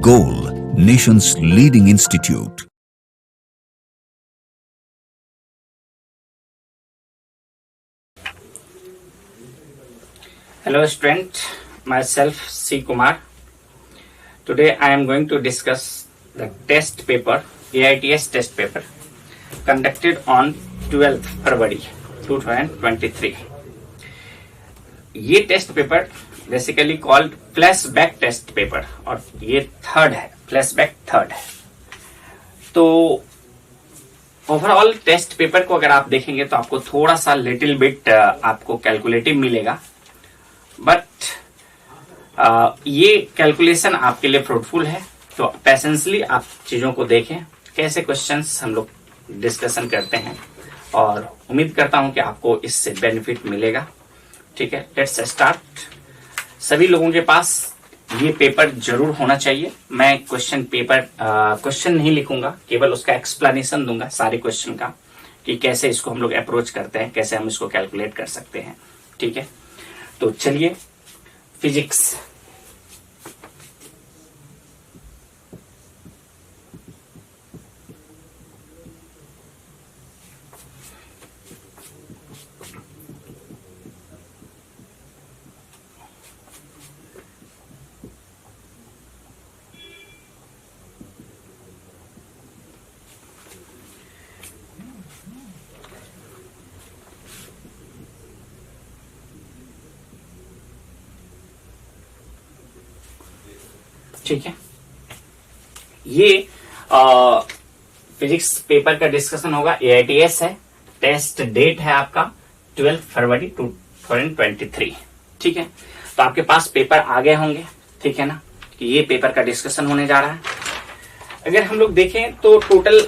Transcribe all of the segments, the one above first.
Goal, nation's leading institute. Hello student, myself C. Kumar. Today I am going to discuss the test paper, AITS test paper conducted on 12th February 2023. ये test paper basically called flashback test paper और ये third है, flashback third है। तो overall test paper को अगर आप देखेंगे तो आपको थोड़ा सा लिटिल बिट आपको कैलकुलेटिव मिलेगा, बट ये कैलकुलेशन आपके लिए फ्रूटफुल है। तो पेशेंसली आप चीजों को देखें, कैसे क्वेश्चंस हम लोग डिस्कशन करते हैं, और उम्मीद करता हूं कि आपको इससे बेनिफिट मिलेगा। ठीक है, लेट्स स्टार्ट। सभी लोगों के पास ये पेपर जरूर होना चाहिए। मैं क्वेश्चन नहीं लिखूंगा, केवल उसका एक्सप्लेनेशन दूंगा सारे क्वेश्चन का, कि कैसे इसको हम लोग अप्रोच करते हैं, कैसे हम इसको कैलकुलेट कर सकते हैं। ठीक है, तो चलिए फिजिक्स। ठीक है, ये फिजिक्स पेपर का डिस्कशन होगा। AITS है, टेस्ट डेट है आपका 12 फरवरी 2023। ठीक है, तो आपके पास पेपर आ गए होंगे, ठीक है ना, कि ये पेपर का डिस्कशन होने जा रहा है। अगर हम लोग देखें तो टोटल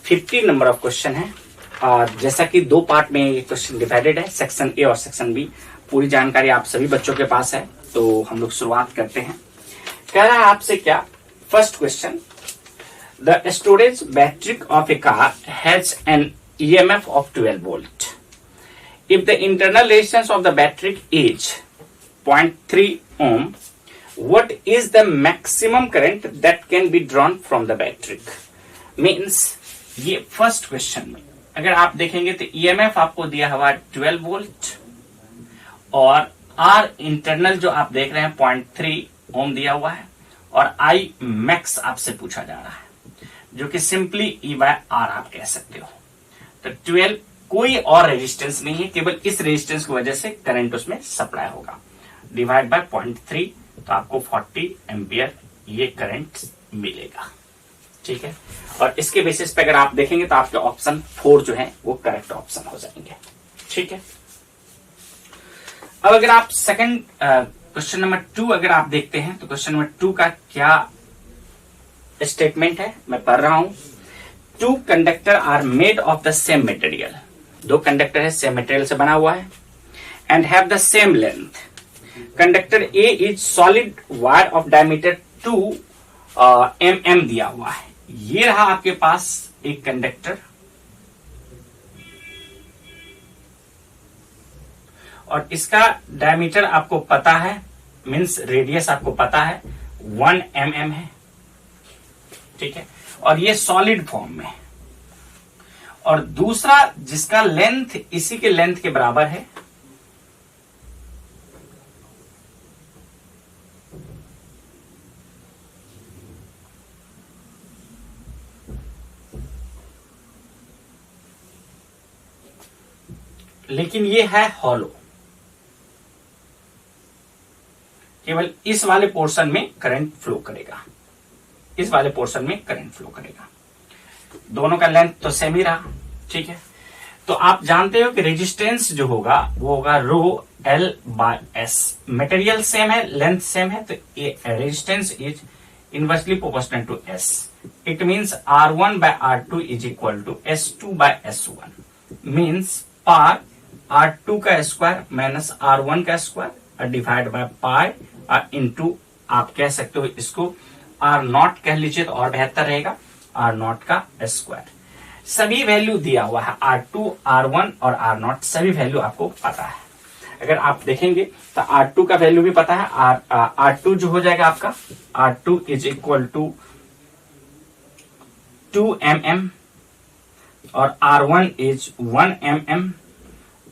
50 नंबर ऑफ क्वेश्चन है, और जैसा कि दो पार्ट में ये क्वेश्चन डिवाइडेड है, सेक्शन ए और सेक्शन बी। पूरी जानकारी आप सभी बच्चों के पास है, तो हम लोग शुरुआत करते हैं। कह रहा है आपसे क्या, first question, the storage battery of A car has an EMF of 12 volt. If the internal resistance of the battery is 0.3 ohm, what is the maximum current that can be drawn from the battery? Means ये first question में अगर आप देखेंगे तो EMF आपको दिया हुआ 12 volt, और R इंटरनल जो आप देख रहे हैं 0.3 ओम दिया हुआ है, और I मैक्स आपसे पूछा जा रहा है, जो कि सिंपली E/R आप कह सकते हो। तो 12 कोई और रेजिस्टेंस नहीं है, केवल इस रेजिस्टेंस की वजह से करंट उसमें सप्लाई होगा, डिवाइड बाय 0.3, तो आपको 40 एम्पियर ये करंट मिलेगा। ठीक है, और इसके बेसिस पे अगर आप देखेंगे तो आपके ऑप्शन 4 जो है वो करेक्ट ऑप्शन हो जाएंगे। ठीक है, अब अगर आप सेकंड क्वेश्चन नंबर 2 अगर आप देखते हैं तो क्वेश्चन नंबर 2 का क्या स्टेटमेंट है, मैं पढ़ रहा हूं। 2 conductor are made of the same material. 2 conductor है, सेम मटेरियल से बना हुआ है, and have the same length. Conductor A is solid wire of diameter 2 mm दिया हुआ है। ये रहा आपके पास एक कंडक्टर, और इसका डायमीटर आपको पता है, मींस रेडियस आपको पता है 1 mm है। ठीक है, और ये सॉलिड फॉर्म में है। और दूसरा जिसका लेंथ इसी के लेंथ के बराबर है, लेकिन ये है हॉलो। केवल इस वाले पोर्शन में करंट फ्लो करेगा, इस वाले पोर्शन में करंट फ्लो करेगा। दोनों का लेंथ तो सेम ही रहा। ठीक है, तो आप जानते हो कि रेजिस्टेंस जो होगा वो होगा rho L by S। Material same है, लेंथ सेम है, तो resistance is inversely proportional to S। It means R1 by R2 is equal to S2 by S1। Means पार R2 का स्क्वायर माइनस R1 का square divide by pi into, आप कह सकते हो इसको R0 कह लीजिए तो और बेहतर रहेगा, R0 का स्क्वायर। सभी वैल्यू दिया हुआ है, R2, R1 और R0 सभी वैल्यू आपको पता है। अगर आप देखेंगे तो R2 का वैल्यू भी पता है, R2 जो हो जाएगा आपका R2 is equal to 2 mm और R1 इज 1 mm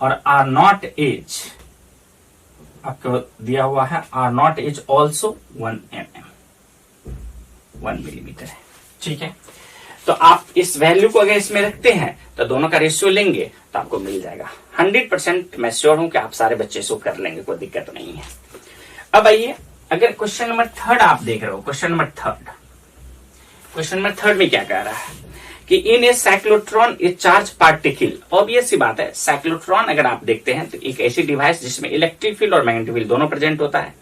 और R0 इज आपको दिया हुआ है R0 is also 1 mm, 1 millimetre है। ठीक है, तो आप इस वैल्यू को अगर इसमें रखते हैं तो दोनों का रेशियो लेंगे तो आपको मिल जाएगा। 100% मैं श्योर हूं कि आप सारे बच्चे इसको कर लेंगे, कोई दिक्कत नहीं है। अब आइए, अगर क्वेश्चन नंबर 3 आप देख रहे हो, क्वेश्चन नंबर 3 में क्या कह रहा है कि in a cyclotron a charge particle. Obvious सी बात है, साइक्लोट्रॉन अगर आप देखते हैं तो एक ऐसी डिवाइस जिसमें इलेक्ट्रिक फील्ड और मैग्नेटिक फील्ड दोनों प्रेजेंट होता है।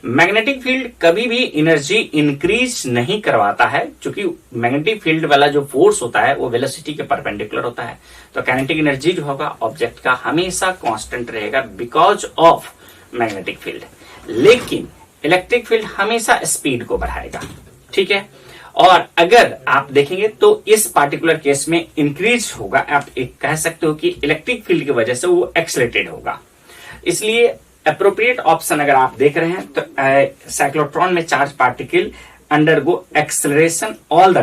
मैग्नेटिक फील्ड कभी भी एनर्जी इंक्रीज नहीं करवाता है, क्योंकि मैग्नेटिक फील्ड वाला जो फोर्स होता है वो वेलोसिटी के परपेंडिकुलर होता है। तो काइनेटिक एनर्जी जो होगा ऑब्जेक्ट का हमेशा कांस्टेंट रहेगा बिकॉज ऑफ मैग्नेटिक फील्ड, लेकिन इलेक्ट्रिक फील्ड हमेशा स्पीड को बढ़ाएगा। ठीक है, और अगर आप देखेंगे तो इस पार्टिकुलर केस में इंक्रीज होगा, आप एक कह सकते हो कि इलेक्ट्रिक फील्ड की वजह से वो एक्सेलरेटेड होगा। इसलिए अप्रोप्रिएट ऑप्शन अगर आप देख रहे हैं तो साइक्लोट्रॉन में charge particle undergo acceleration all the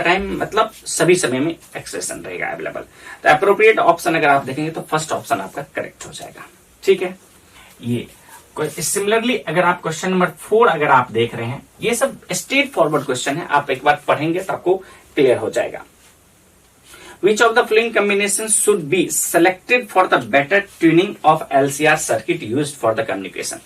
time मतलब सभी समय में एक्सेलरेशन रहेगा अवेलेबल। तो अप्रोप्रिएट ऑप्शन अगर आप देखेंगे तो फर्स्ट ऑप्शन आपका करेक्ट हो जाएगा। ठीक है, ये सिमिलरली अगर आप क्वेश्चन नंबर 4 अगर आप देख रहे हैं, ये सब स्ट्रेट फॉरवर्ड क्वेश्चन है, आप एक बार पढ़ेंगे तो आपको क्लियर हो जाएगा। Which of the following combinations should be selected for the better tuning of LCR circuit used for the communication?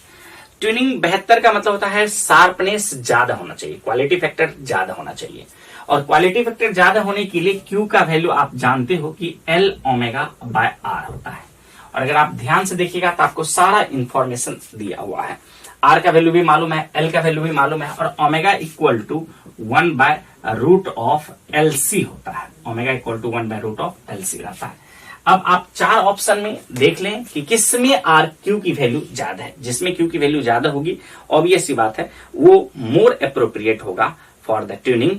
Tuning बेहतर का मतलब होता है शार्पनेस ज्यादा होना चाहिए, क्वालिटी फैक्टर ज्यादा होना चाहिए, और क्वालिटी फैक्टर ज्यादा होने के लिए Q का वैल्यू आप जानते हो कि L ओमेगा बाय R होता है। और अगर आप ध्यान से देखिएगा तो आपको सारा इंफॉर्मेशन दिया हुआ है। R का वैल्यू भी मालूम है, L का वैल्यू भी मालूम है, और omega equal to 1 by root of LC होता है। Omega equal to 1 by root of LC रहता है। अब आप 4 ऑप्शन में देख लें कि किसमें R Q की वैल्यू ज्यादा है। जिसमें Q की वैल्यू ज्यादा होगी ऑब्वियस सी बात है वो मोर अप्रोप्रिएट होगा फॉर द ट्यूनिंग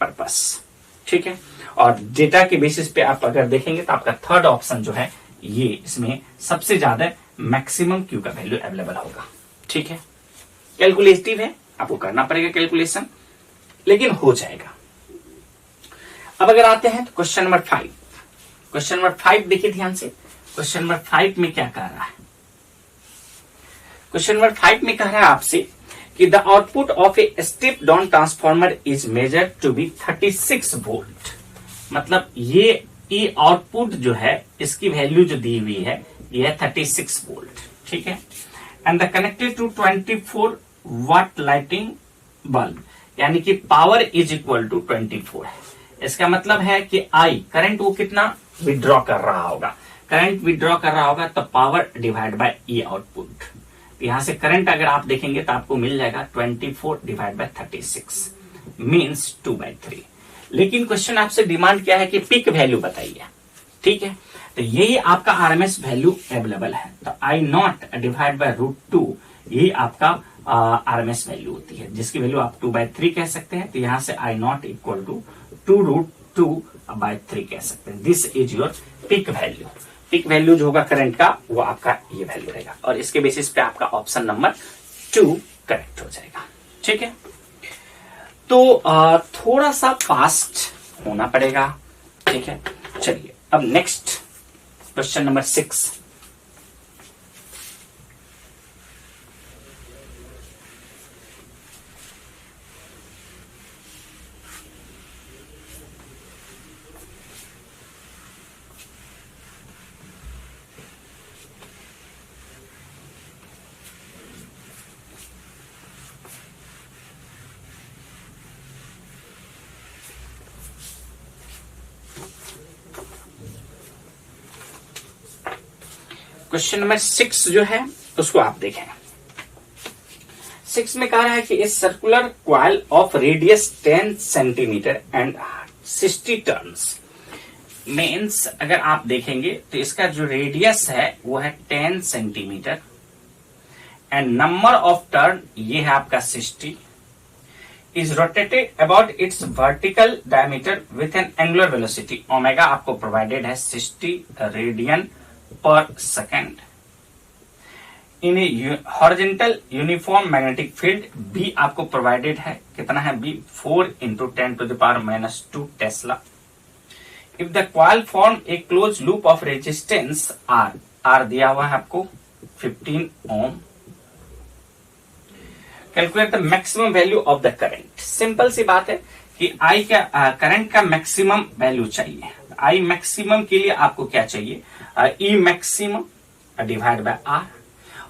पर्पस। ठीक है, और डेटा के बेसिस पे आप अगर देखेंगे तो आपका 3rd ऑप्शन जो है ये इसमें सबसे ज्यादा मैक्सिमम Q का वैल्यू अवेलेबल होगा। ठीक है, कैलकुलेटिव है, आपको करना पड़ेगा कैलकुलेशन, लेकिन हो जाएगा। अब अगर आते हैं तो क्वेश्चन नंबर 5, क्वेश्चन नंबर 5 देखिए ध्यान से। क्वेश्चन नंबर 5 में क्या कह रहा है? क्वेश्चन नंबर 5 में कह रहा है आपसे कि the output of a step down transformer is measured to be 36 volt. मतलब ये आउटपुट जो है इसकी वैल्यू जो दी हुई है ये है 36 वोल्ट। ठीक है, and the connected to 24 watt lighting bulb, यानी कि पावर इज इक्वल टू 24 है। इसका मतलब है कि आई करंट वो कितना विड्रॉ कर रहा होगा, करंट विड्रॉ कर रहा होगा तो power divide by E output. यहां से करंट अगर आप देखेंगे तो आपको मिल जाएगा 24 डिवाइड बाय 36 मीन्स 2/3। लेकिन क्वेश्चन आपसे डिमांड क्या है कि पिक वैल्यू बताइए। ठीक है, तो यही आपका आरएमएस वैल्यू अवेलेबल है, तो I0 डिवाइड बाय रूट 2 यही आपका आरएमएस वैल्यू होती है, जिसकी वैल्यू आप 2/3 कह सकते हैं। तो यहां से I0 इक्वल टू 2√2/3 कह सकते हैं। This is your peak value. Peak value जो होगा करंट का वो आपका ये वैल्यू रहेगा, और इसके बेसिस पे आपका ऑप्शन नंबर 2 करेक्ट हो जाएगा। ठीक है, तो थोड़ा सा फास्ट होना पड़ेगा। ठीक है, चलिए अब next question number 6। Question number 6 जो है उसको आप देखें। 6 में कह रहा है कि इस circular coil of radius 10 centimetre and 60 turns means, अगर आप देखेंगे तो इसका जो रेडियस है वो है 10 centimetre and number of turn ये है आपका 60, is rotated about its vertical diameter with an angular velocity omega आपको प्रोवाइडेड है 60 radian per second. In a horizontal uniform magnetic field B आपको प्रोवाइडेड है, कितना है B 4 into 10⁻⁻2 tesla. If the coil form a close loop of resistance R, R दिया हुआ है आपको 15 ohm. Calculate the maximum value of the current. Simple सी बात है कि आई का करंट का मैक्सिमम वैल्यू चाहिए। आई मैक्सिमम के लिए आपको क्या चाहिए, E maximum divide by R,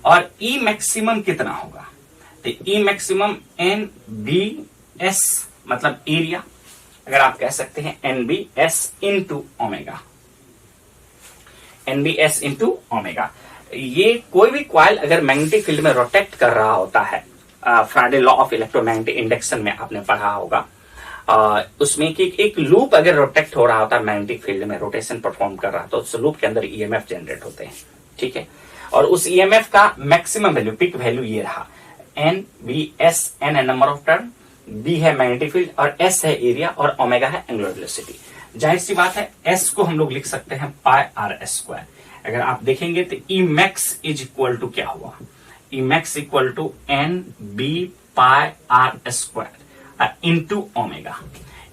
और ई मैक्सिमम कितना होगा, तो E maximum N B S मतलब एरिया, अगर आप कह सकते हैं N B S into omega, N B S into omega. ये कोई भी कॉइल अगर मैग्नेटिक फील्ड में रोटेट कर रहा होता है, फ्राडे लॉ ऑफ इलेक्ट्रोमैग्नेटिक इंडक्शन में आपने पढ़ा होगा, उसमें कि एक लूप अगर रोटेट हो रहा होता है मैग्नेटिक फील्ड में, रोटेशन परफॉर्म कर रहा तो उस लूप के अंदर ईएमएफ जनरेट होते हैं, ठीक है। और उस ईएमएफ का मैक्सिमम वैल्यू, पिक वैल्यू ये रहा, एन बी एस, एन है नंबर ऑफ टर्न, बी है मैग्नेटिक फील्ड और एस है एरिया और ओमेगा है एंगुलर वेलोसिटी। जाहिर सी बात है एस को हम लोग लिख सकते हैं पाई आर एस स्क्वायर। अगर आप देखेंगे तो E max is equal to क्या हुआ, E max equal to N B pi R S square into omega,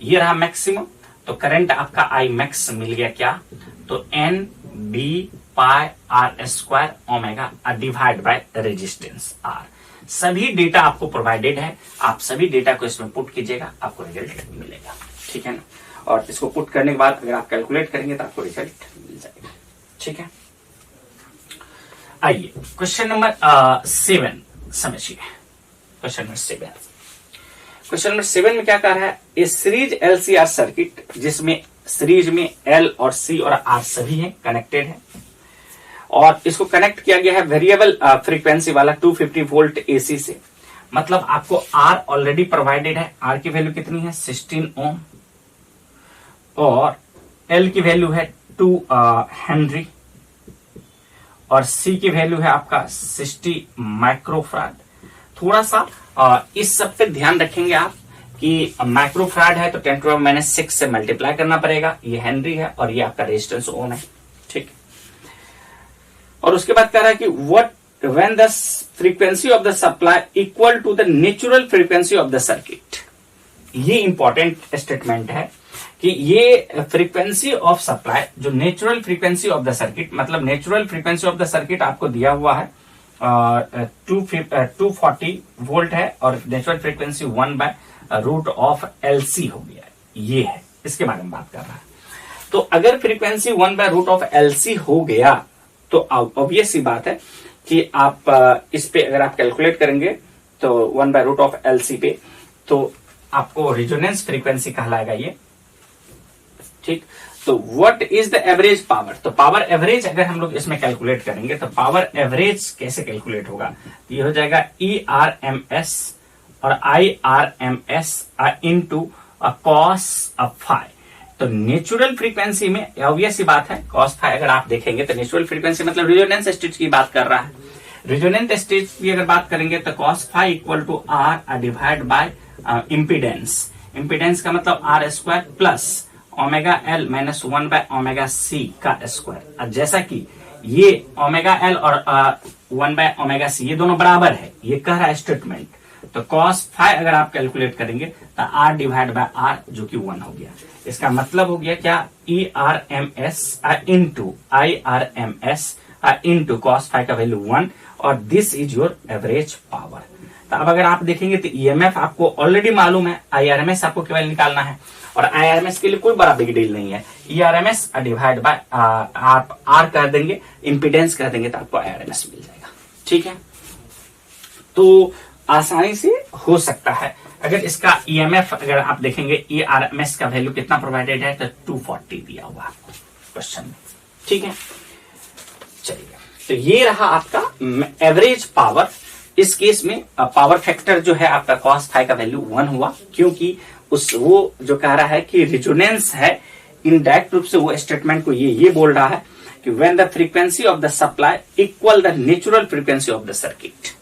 ये रहा मैक्सिमम। तो करंट आपका आई मैक्स मिल गया क्या, तो N B pi R S square omega divide by resistance R. सभी डेटा आपको प्रोवाइडेड है, आप सभी डेटा को इसमें पुट कीजिएगा, आपको रिजल्ट मिलेगा, ठीक है ना। और इसको पुट करने के बाद अगर आप कैलकुलेट करेंगे तो आपको रिजल्ट मिल जाएगा, ठीक है। आइए क्वेश्चन नंबर 7 समझिए। क्वेश्चन नंबर 7, क्वेश्चन नंबर 7 में क्या कह रहा है, ए सीरीज एलसीआर सर्किट जिसमें सीरीज में एल और सी और आर सभी हैं, कनेक्टेड है, और इसको कनेक्ट किया गया है वेरिएबल फ्रीक्वेंसी वाला 250 वोल्ट एसी से। मतलब आपको आर ऑलरेडी प्रोवाइडेड है, आर की वैल्यू कितनी है 16 ओम, और एल की वैल्यू है 2 हेनरी, और सी की वैल्यू है आपका 60 माइक्रोफैराड। थोड़ा सा इस सब पे ध्यान रखेंगे आप कि माइक्रोफैराड है तो 10⁻⁻6 से मल्टीप्लाई करना पड़ेगा, ये हेनरी है और ये आपका रेजिस्टेंस ओम है, ठीक। और उसके बाद कह रहा है कि what when the frequency of the supply equal to the natural frequency of the circuit. ये इंपॉर्टेंट स्टेटमेंट है कि ये फ्रीक्वेंसी ऑफ सप्लाई जो natural frequency of the circuit, मतलब natural frequency of the circuit आपको दिया हुआ है 240 वोल्ट है, और नेचुरल फ्रीक्वेंसी 1/√LC हो गया, ये है, इसके बारे में बात कर रहा है। तो अगर फ्रीक्वेंसी 1/√LC हो गया तो ऑब्वियस सी बात है कि आप इस पे अगर आप कैलकुलेट करेंगे तो 1/√LC पे, तो आपको रेजोनेंस फ्रीक्वेंसी कहलाएगा ये, ठीक। तो what is the average power, तो पावर एवरेज अगर हम लोग इसमें कैलकुलेट करेंगे तो पावर एवरेज कैसे कैलकुलेट होगा, ये हो जाएगा ERMS और IRMS इंटू कॉस फाई। तो नेचुरल फ्रीक्वेंसी में ऑब्वियस सी बात है कॉस फाई अगर आप देखेंगे तो नेचुरल फ्रीक्वेंसी मतलब रेजोनेंस स्टेज की बात कर रहा है, रेजोनेंस स्टेज की अगर बात करेंगे तो cos phi equal to R divide by impedance. Impedance का मतलब R square plus omega L minus 1/ओमेगा-c का स्क्वायर। जैसा कि ये ओमेगा एल और 1/ओमेगा-c ये दोनों बराबर है, ये कह रहा है स्टेटमेंट, तो कॉस फाई अगर आप कैलकुलेट करेंगे तो आर डिवाइड बाय आर जो कि 1 हो गया। इसका मतलब हो गया क्या, ERMS into IRMS into cos phi का वैल्यू 1, और this is your average power. तो अब अगर आप देखेंगे तो EMF आपको ऑलरेडी मालूम है, IRMS आपको केवल निकालना है, और IRMS के लिए कोई बड़ा बिग डील नहीं है। ERMS डिवाइड बाय आप R कर देंगे, इंपीडेंस कर देंगे तो आपको IRMS मिल जाएगा, ठीक है। तो आसानी से हो सकता है। अगर इसका EMF अगर आप देखेंगे ERMS का वैल्यू कितना प्रोवाइडेड है तो 240 दिया हुआ क्वेश्चन में, ठीक है। चलिए, तो ये रहा आपका एवरेज पावर। इस केस में पावर फैक्टर जो है आपका कॉस फाई का वैल्यू 1 हुआ, क्योंकि वो जो कह रहा है कि रिजोनेंस है, इनडायरेक्ट रूप से वो स्टेटमेंट को ये बोल रहा है कि when the frequency of the supply equal the natural frequency of the circuit,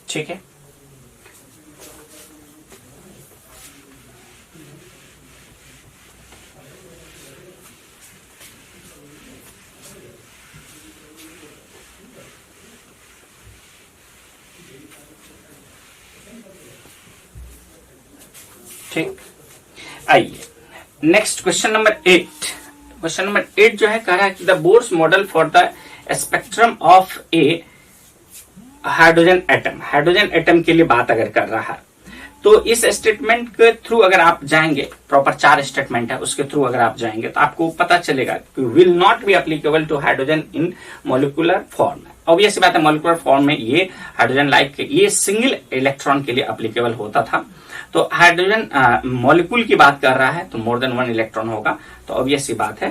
ठीक है। ठीक, आइए next question number 8। Question number 8 जो है कह रहा है कि the Bohr's model for the spectrum of A hydrogen atom, hydrogen atom के लिए बात अगर कर रहा है तो इस स्टेटमेंट के थ्रू अगर आप जाएंगे, प्रॉपर 4 स्टेटमेंट है उसके थ्रू अगर आप जाएंगे तो आपको पता चलेगा कि will not be applicable to hydrogen in molecular form. Obvious बात है, मॉलिक्यूलर फॉर्म में ये हाइड्रोजन लाइक ये सिंगल इलेक्ट्रॉन के लिए एप्लीकेबल होता था। तो हाइड्रोजन मॉलिक्यूल की बात कर रहा है तो मोर देन 1 इलेक्ट्रॉन होगा, तो ऑब्वियस सी बात है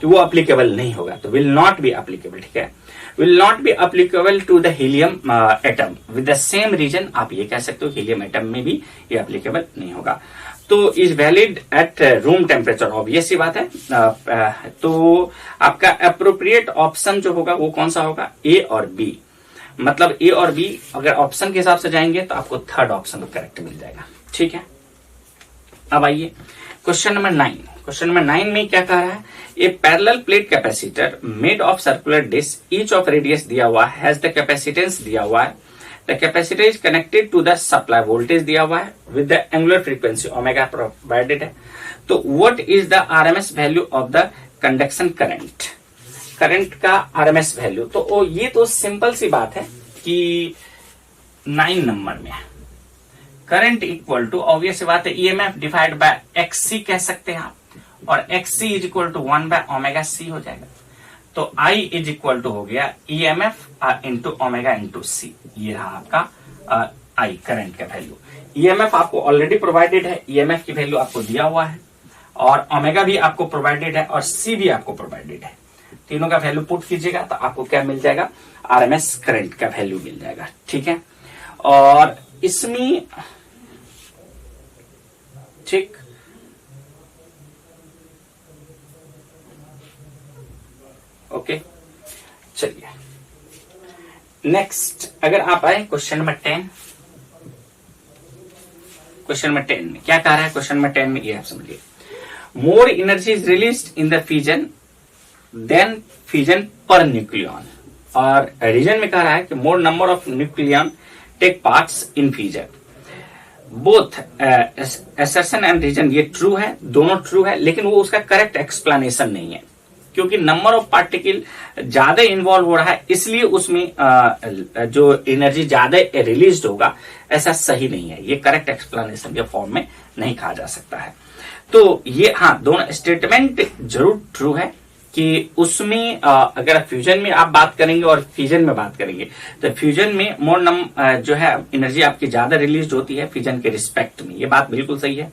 कि वो एप्लीकेबल नहीं होगा, तो विल नॉट बी एप्लीकेबल। ठीक है, will not be applicable to the helium atom with the same reason, आप ये कह सकते हो हीलियम एटम में भी ये एप्लीकेबल नहीं होगा। तो is valid at room temperature, obvious सी बात है। तो आपका अप्रोप्रिएट ऑप्शन जो होगा वो कौन सा होगा, ए और बी। मतलब ए और बी अगर ऑप्शन के हिसाब से जाएंगे तो आपको थर्ड ऑप्शन करेक्ट मिल जाएगा। ठीक है, अब आइए क्वेश्चन नंबर 9। क्वेश्चन नंबर 9 में क्या कह रहा है, a parallel plate capacitor made of circular disc each of radius दिया हुआ हैज द कैपेसिटेंस दिया हुआ है, the capacitor is connected to the supply voltage दिया हुआ है with the angular frequency omega provided है। तो what is the RMS value of the conduction current, current का आरएमएस वैल्यू। तो ये तो सिंपल सी बात है कि 9 नंबर में करंट इक्वल टू ऑब्वियस बात है ईएमएफ डिवाइड बाय एक्ससी कह सकते हैं आप, और एक्ससी इज इक्वल टू 1 बाय ओमेगा सी हो जाएगा। तो आई इज इक्वल टू हो गया EMF into omega into C, ये रहा आपका आई करंट का वैल्यू। ईएमएफ आपको ऑलरेडी प्रोवाइडेड है, ईएमएफ की वैल्यू आपको दिया हुआ है, और ओमेगा भी आपको प्रोवाइडेड है, और सी भी आपको प्रोवाइडेड है। तीनों का वैल्यू पुट कीजिएगा तो आपको क्या मिल जाएगा, आरएमएस करंट का वैल्यू मिल जाएगा। ठीक है, और इसमें ठीक ओके, चलिए नेक्स्ट अगर आप आए क्वेश्चन नंबर 10। क्वेश्चन नंबर 10 में क्या कह रहा है, क्वेश्चन नंबर 10 में ये आप समझिए, more energy is released in the fusion then fusion पर न्यूक्लियन, और रीजन में कह रहा है कि more number of nucleon take parts in fusion. Both assertion and reason ये ट्रू है, दोनों ट्रू है, लेकिन वो उसका करेक्ट एक्सप्लेनेशन नहीं है, क्योंकि नंबर ऑफ पार्टिकल ज्यादा इन्वॉल्व हो रहा है, इसलिए उसमें जो एनर्जी ज्यादा रिलीज होगा ऐसा सही नहीं है। ये करेक्ट एक्सप्लेनेशन के फॉर्म में नहीं कहा जा सकता है। तो ये हाँ, दोनों स्टेटमेंट जरूर ट्रू है कि उसमें अगर फ्यूजन में आप बात करेंगे और फ्यूजन में बात करेंगे तो फ्यूजन में मोर जो है एनर्जी आपकी ज्यादा रिलीज होती है फ्यूजन के रिस्पेक्ट में, ये बात बिल्कुल सही है।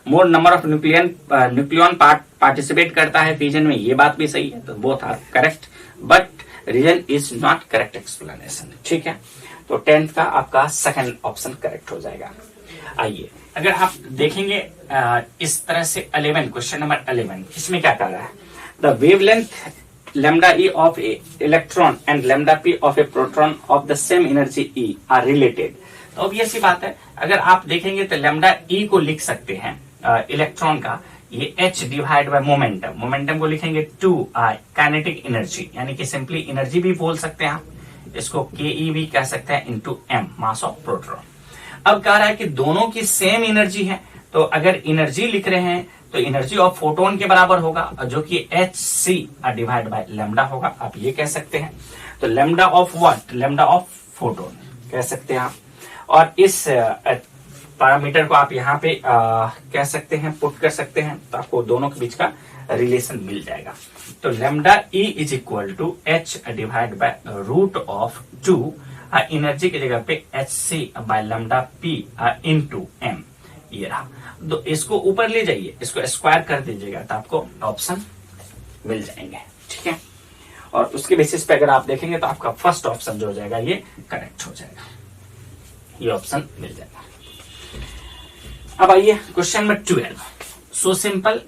मोर नंबर ऑफ न्यूक्लियन पार्टिसिपेट करता है फ्यूजन में, ये बात भी सही है। तो both are correct, but reason is not correct explanation. ठीक है, तो 10th का आपका सेकंड ऑप्शन करेक्ट हो जाएगा। आइए अगर आप देखेंगे इस तरह से 11 क्वेश्चन नंबर 11, इसमें क्या कर रहा है, the wavelength lambda e of a electron and lambda p of a proton of the same energy E are related। तो अब ये सी बात है, अगर आप देखेंगे तो lambda e को लिख सकते हैं इलेक्ट्रॉन का, ये h divide bye momentum, momentum को लिखेंगे 2I काइनेटिक एनर्जी, यानी कि सिंपली एनर्जी भी बोल सकते हैं आप, इसको ke भी कह सकते हैं into m mass of proton. अब कह रहा है कि दोनों की सेम एनर्जी है, तो अगर एनर्जी लिख रहे हैं तो एनर्जी ऑफ फोटोन के बराबर होगा, जो कि hc डिवाइड बाय लैम्डा होगा, आप ये कह सकते हैं। तो lambda of what, lambda of photon कह सकते हैं आप, और इस पैरामीटर को आप यहाँ पे कह सकते हैं, पुट कर सकते हैं, तो आपको दोनों के बीच का रिलेशन मिल जाएगा। तो lambda E is equal to h divide by root of 2, energy की जगह पे hc by lambda p into m, ये रहा। तो इसको ऊपर ले जाइए, इसको स्क्वायर कर दीजिएगा तो आपको ऑप्शन मिल जाएंगे। ठीक है, और उसके बेसिस पे अगर आप देखेंगे तो आपका फर्स्ट ऑप्शन जो हो जाएगा ये करेक्ट हो जाएगा, ये ऑप्शन मिल जाएगा। अब आइए क्वेश्चन नंबर 12, सो सिंपल।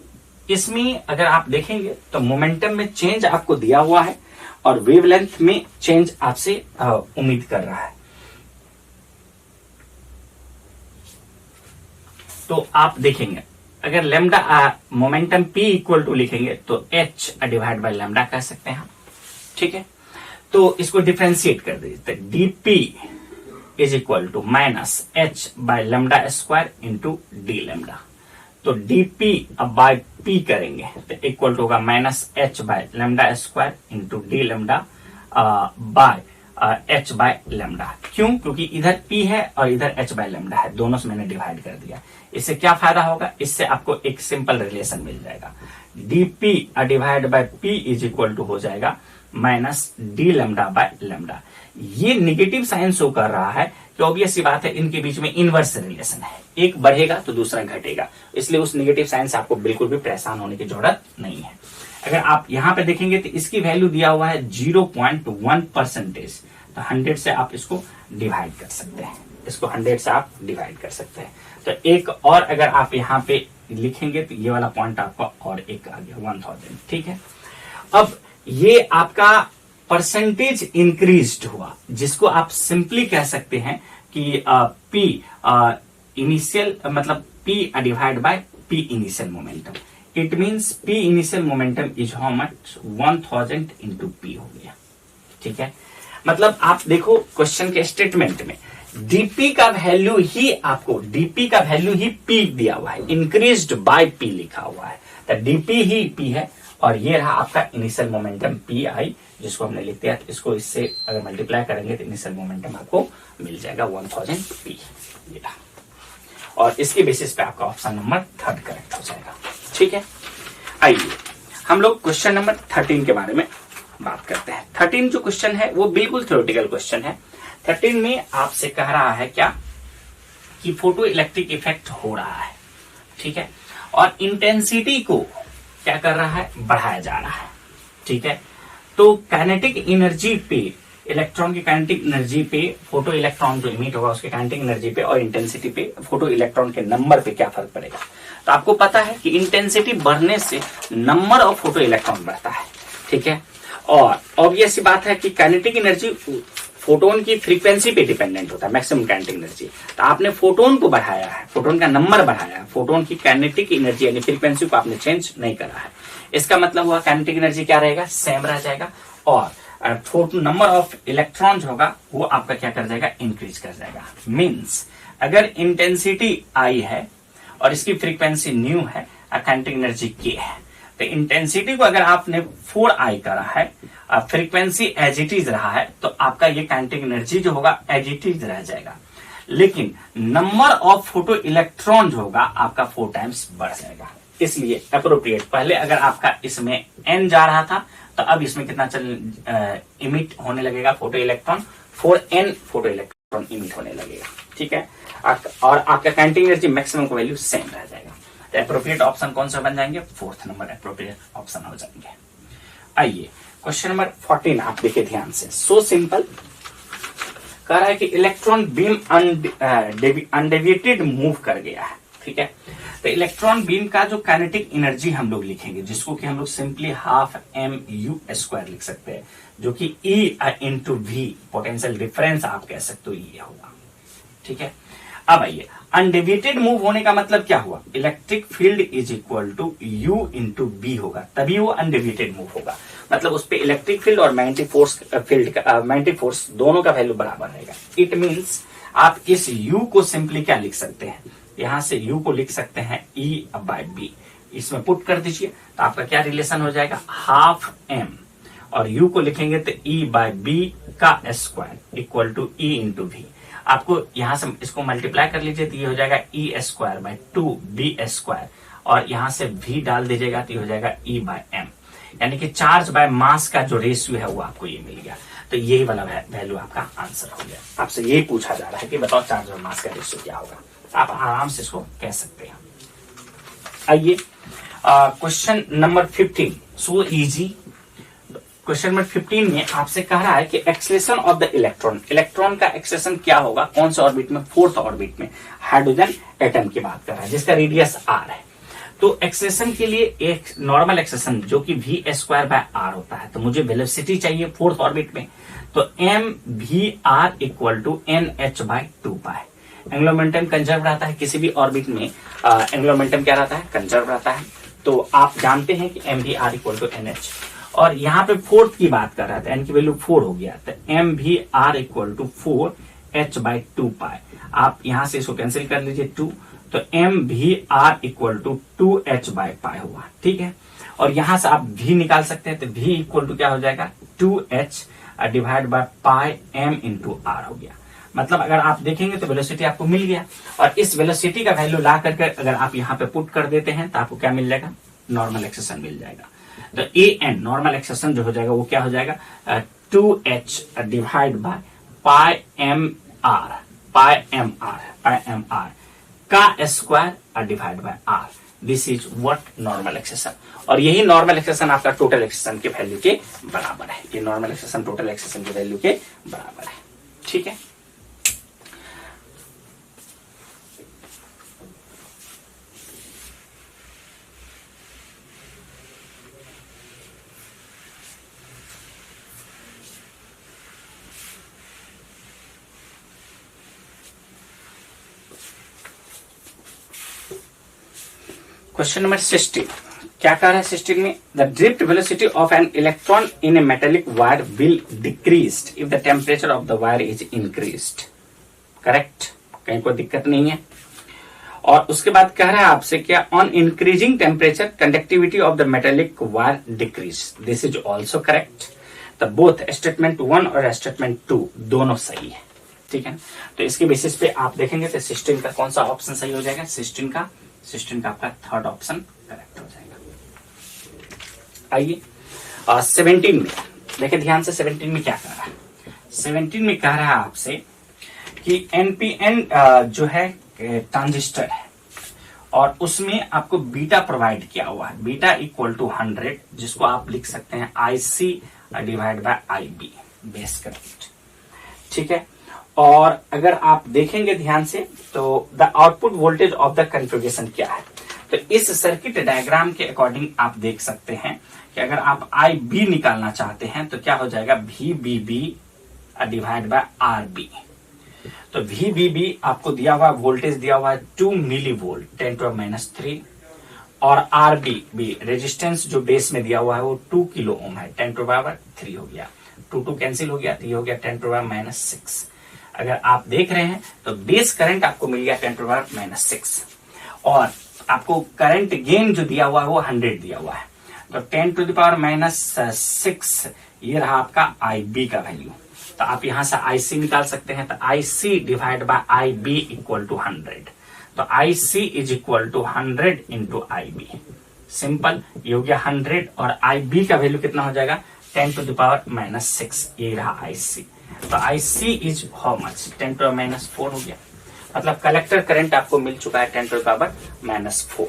इसमें अगर आप देखेंगे तो मोमेंटम में चेंज आपको दिया हुआ है और वेवलेंथ में चेंज आपसे उम्मीद कर रहा है। तो आप देखेंगे अगर lambda momentum p equal to लिखेंगे तो h डिवाइड बाय लैम्डा कह सकते हैं। ठीक है, तो इसको डिफरेंशिएट कर दीजिए, dp is equal to minus h by lambda square into D lambda. तो dp अब बाय p करेंगे तो इक्वल टू होगा minus h by lambda square into D lambda by h by lambda. क्यों? क्योंकि इधर p है और इधर h बाय लेमडा है, दोनों से मैंने डिवाइड कर दिया। इससे क्या फायदा होगा? इससे आपको एक सिंपल रिलेशन मिल जाएगा, dp divide by p is equal to हो जाएगा minus D lambda by lambda. ये निगेटिव साइन शो कर रहा है कि ऑब्वियस सी बात है इनके बीच में इनवर्स रिलेशन है, एक बढ़ेगा तो दूसरा घटेगा, इसलिए उस निगेटिव साइन से आपको बिल्कुल भी परेशान होने की जरूरत नहीं है। अगर आप यहां पे देखेंगे तो इसकी वैल्यू दिया हुआ है 0.1%, तो 100 से आप इसको डिवाइड कर सकते हैं, इसको 100 से आप डिवाइड कर सकते हैं। तो एक और अगर आप यहाँ पे लिखेंगे तो ये वाला पॉइंट आपका और एक आ गया 1000, ठीक है। अब ये आपका परसेंटेज इंक्रीज्ड हुआ, जिसको आप सिंपली कह सकते हैं कि P इनिशियल मतलब P divide by P initial momentum. It means P initial momentum is how much 1000 into P हो गया, ठीक है। मतलब आप देखो क्वेश्चन के स्टेटमेंट में dp का वैल्यू ही आपको dp का वैल्यू ही P दिया हुआ है, इंक्रीज्ड बाय P लिखा हुआ है, तो dp ही P है और ये रहा आपका इनिशियल मोमेंटम PI, जिसको हमने लिख दिया। इसको इससे अगर मल्टीप्लाई करेंगे तो इनिशियल मोमेंटम आपको मिल जाएगा 1000 P, ये रहा। और इसके बेसिस पे आपका ऑप्शन नंबर 3 करेक्ट हो जाएगा, ठीक है। आइए हम लोग क्वेश्चन नंबर 13 के बारे में बात करते हैं। 13 जो क्वेश्चन है वो बिल्कुल थ्योरेटिकल क्वेश्चन है। 13 में आपसे कह रहा है क्या कि फोटो इलेक्ट्रिक इफेक्ट हो रहा है, ठीक है, और इंटेंसिटी को क्या कर रहा है? बढ़ाया जा रहा है, ठीक है। तो काइनेटिक एनर्जी पे, इलेक्ट्रॉन की काइनेटिक एनर्जी पे, फोटो इलेक्ट्रॉन जो इमिट होगा उसके काइनेटिक एनर्जी पे और इंटेंसिटी पे, फोटो इलेक्ट्रॉन के नंबर पे क्या फर्क पड़ेगा? तो आपको पता है कि इंटेंसिटी बढ़ने से नंबर ऑफ फोटो इलेक्ट्रॉन बढ़ता है, ठीक है। और ऑब्वियस सी बात है कि काइनेटिक एनर्जी फोटोन की फ्रीक्वेंसी पे डिपेंडेंट होता है, मैक्सिमम काइनेटिक एनर्जी। तो आपने फोटोन को बढ़ाया है, फोटोन का नंबर बढ़ाया है, फोटोन की काइनेटिक एनर्जी यानी फ्रीक्वेंसी को आपने चेंज नहीं करा है। इसका मतलब हुआ काइनेटिक एनर्जी क्या रहेगा? सेम रह जाएगा, और नंबर ऑफ इलेक्ट्रॉन्स होगा वो आपका क्या कर जाएगा? इंक्रीज कर जाएगा। मींस अगर इंटेंसिटी I है और इसकी फ्रीक्वेंसी न्यू है, काइनेटिक एनर्जी K है, तो इंटेंसिटी को अगर आपने 4I करा है, फ्रीक्वेंसी एज इट इज रहा है, तो आपका ये काइनेटिक एनर्जी जो होगा एज इट इज रह जाएगा, लेकिन नंबर ऑफ फोटो इलेक्ट्रॉन होगा आपका 4 टाइम्स बढ़ जाएगा। इसलिए अप्रोप्रिएट, पहले अगर आपका इसमें n जा रहा था तो अब इसमें कितना इमिट होने लगेगा photo electron? 4n photo electron emit होने लगेगा, ठीक है। और आपका काइनेटिक एनर्जी मैक्सिमम का वैल्यू सेम रह जाएगा। तो अप्रोप्रिएट ऑप्शन कौन सा बन जाएंगे? 4th नंबर अप्रोप्रिएट ऑप्शन हो जाएंगे। आइए क्वेश्चन नंबर 14 आप देखिए ध्यान से, सो सिंपल। कह रहा है कि इलेक्ट्रॉन बीम अनडेविएटेड मूव कर गया है, ठीक है। तो इलेक्ट्रॉन बीम का जो काइनेटिक एनर्जी हम लोग लिखेंगे, जिसको कि हम लोग सिंपली हाफ mu² लिख सकते हैं, जो कि E into V potential difference आप कह सकते हो, ये होगा, ठीक है। अब आइए, अनडेविएटेड मूव होने का मतलब क्या हुआ? Electric field is equal to U into B होगा, तभी वो अनडेविएटेड मूव होगा। मतलब उस पे इलेक्ट्रिक फील्ड और मैग्नेटिक फोर्स दोनों का वैल्यू बराबर रहेगा। इट मींस आप इस U को सिंपली क्या लिख सकते हैं? यहां से U को लिख सकते हैं E/B, इसमें पुट कर दीजिए तो आपका क्या रिलेशन हो जाएगा? हाफ m, और U को लिखेंगे तो E/B का square equal to E into V। आपको यहां से इसको मल्टीप्लाई कर लीजिए तो ये हो जाएगा E²/2B², और यहां से V डाल दीजिएगा तो ये हो जाएगा E/m, यानी कि चार्ज बाय मास का जो रेशियो है वो आपको ये मिल गया। तो यही वाला वैल्यू आपका आंसर हो गया। आपसे यही पूछा जा रहा है कि बताओ चार्ज और मास का रेशियो क्या होगा, आप आराम से इसको कह सकते हैं। आइए question number 15, so easy. Question number 15 में आपसे कह रहा है कि acceleration of the electron, electron का एक्सेलरेशन क्या होगा? कौन सा ऑर्बिट में? 4th ऑर्बिट में, हाइड्रोजन एटम की बात कर रहा है, जिसका रेडियस r है। तो एक्सेलरेशन के लिए एक नॉर्मल एक्सेलरेशन जो कि v²/r होता है, तो मुझे वेलोसिटी चाहिए 4th ऑर्बिट में, तो mvr equal to nh/2π। Angular momentum conserve रहता है किसी भी ऑर्बिट में, एंगुलर मोमेंटम क्या रहता है? कंजर्व रहता है। तो आप जानते हैं कि mvr इक्वल टू nh, और यहाँ पे 4th की बात कर रहा था, n की वैल्यू 4 हो गया, तो mvr इक्वल टू 4h/2π। आप यहां से इसको कैंसिल कर लीजिए 2, तो M V R equal to 2h by pi हुआ, ठीक है। और यहां से आप v निकाल सकते हैं, तो v इक्वल टू क्या हो जाएगा 2h divide by pi m into R हो गया। मतलब अगर आप देखेंगे तो वेलोसिटी आपको मिल गया, और इस वेलोसिटी का वैल्यू ला करके अगर आप यहाँ पे पुट कर देते हैं तो आपको क्या मिल जाएगा, नॉर्मल एक्सेशन मिल जाएगा। तो ए एन नॉर्मल एक्सेशन जो हो जाएगा वो क्या हो जाएगा 2h divide by pi M R का square divide by R. This is what normal acceleration, और यही नॉर्मल एक्सेशन आपका टोटल एक्सेशन के वैल्यू के बराबर है। ये नॉर्मल एक्सेशन टोटल एक्सेशन के वैल्यू के बराबर है, ठीक है। क्वेश्चन नंबर 16 क्या कह रहा है 16 में, the drift velocity of an electron in A metallic wire will decreased if the temperature of the wire is increased. Correct, कहीं कोई दिक्कत नहीं है। और उसके बाद कह रहा है आपसे क्या, on increasing temperature conductivity of the metallic wire decrease. This is also correct. तो बोथ स्टेटमेंट 1 और स्टेटमेंट 2 दोनों सही है, ठीक है। तो इसके बेसिस पे आप देखेंगे तो 16 का कौन सा ऑप्शन सही हो जाएगा, 16 का आपका थर्ड ऑप्शन करेक्ट हो जाएगा। आइए 17 में देखिए ध्यान से, 17 में क्या कह रहा है, 17 में कह रहा है आपसे कि एनपीएन जो है ट्रांजिस्टर है, और उसमें आपको बीटा प्रोवाइड किया हुआ है, बीटा इक्वल टू 100, जिसको आप लिख सकते हैं IC divide by IB base current, ठीक है। और अगर आप देखेंगे ध्यान से तो the output voltage of the configuration क्या है, तो इस सर्किट डायग्राम के अकॉर्डिंग आप देख सकते हैं कि अगर आप IB निकालना चाहते हैं तो क्या हो जाएगा VBB डिवाइड बाय RB। तो VBB आपको दिया हुआ वोल्टेज दिया हुआ है 2 मिली वोल्ट 10⁻³ और RB रेजिस्टेंस जो बेस में दिया हुआ है वो 2 किलो ओम है 10⁻³ हो गया, 2 कैंसिल हो गया तो ये हो गया 10⁻⁶। अगर आप देख रहे हैं तो बेस करंट आपको मिल गया 10⁻⁶, और आपको करंट गेन जो दिया हुआ है वो 100 दिया हुआ है, तो 10⁻⁶ ये रहा आपका IB का वैल्यू। तो आप यहां से IC निकाल सकते हैं, तो IC divide by IB equal to 100। तो IC is equal to 100 into IB। Simple, ये हो गया 100, और IB का वैल्यू कितना हो जाएगा 10⁻⁶, ये रहा IC। तो IC इज हाउ मच 10⁻⁴ हो गया, मतलब कलेक्टर करंट आपको मिल चुका है 10⁻⁴।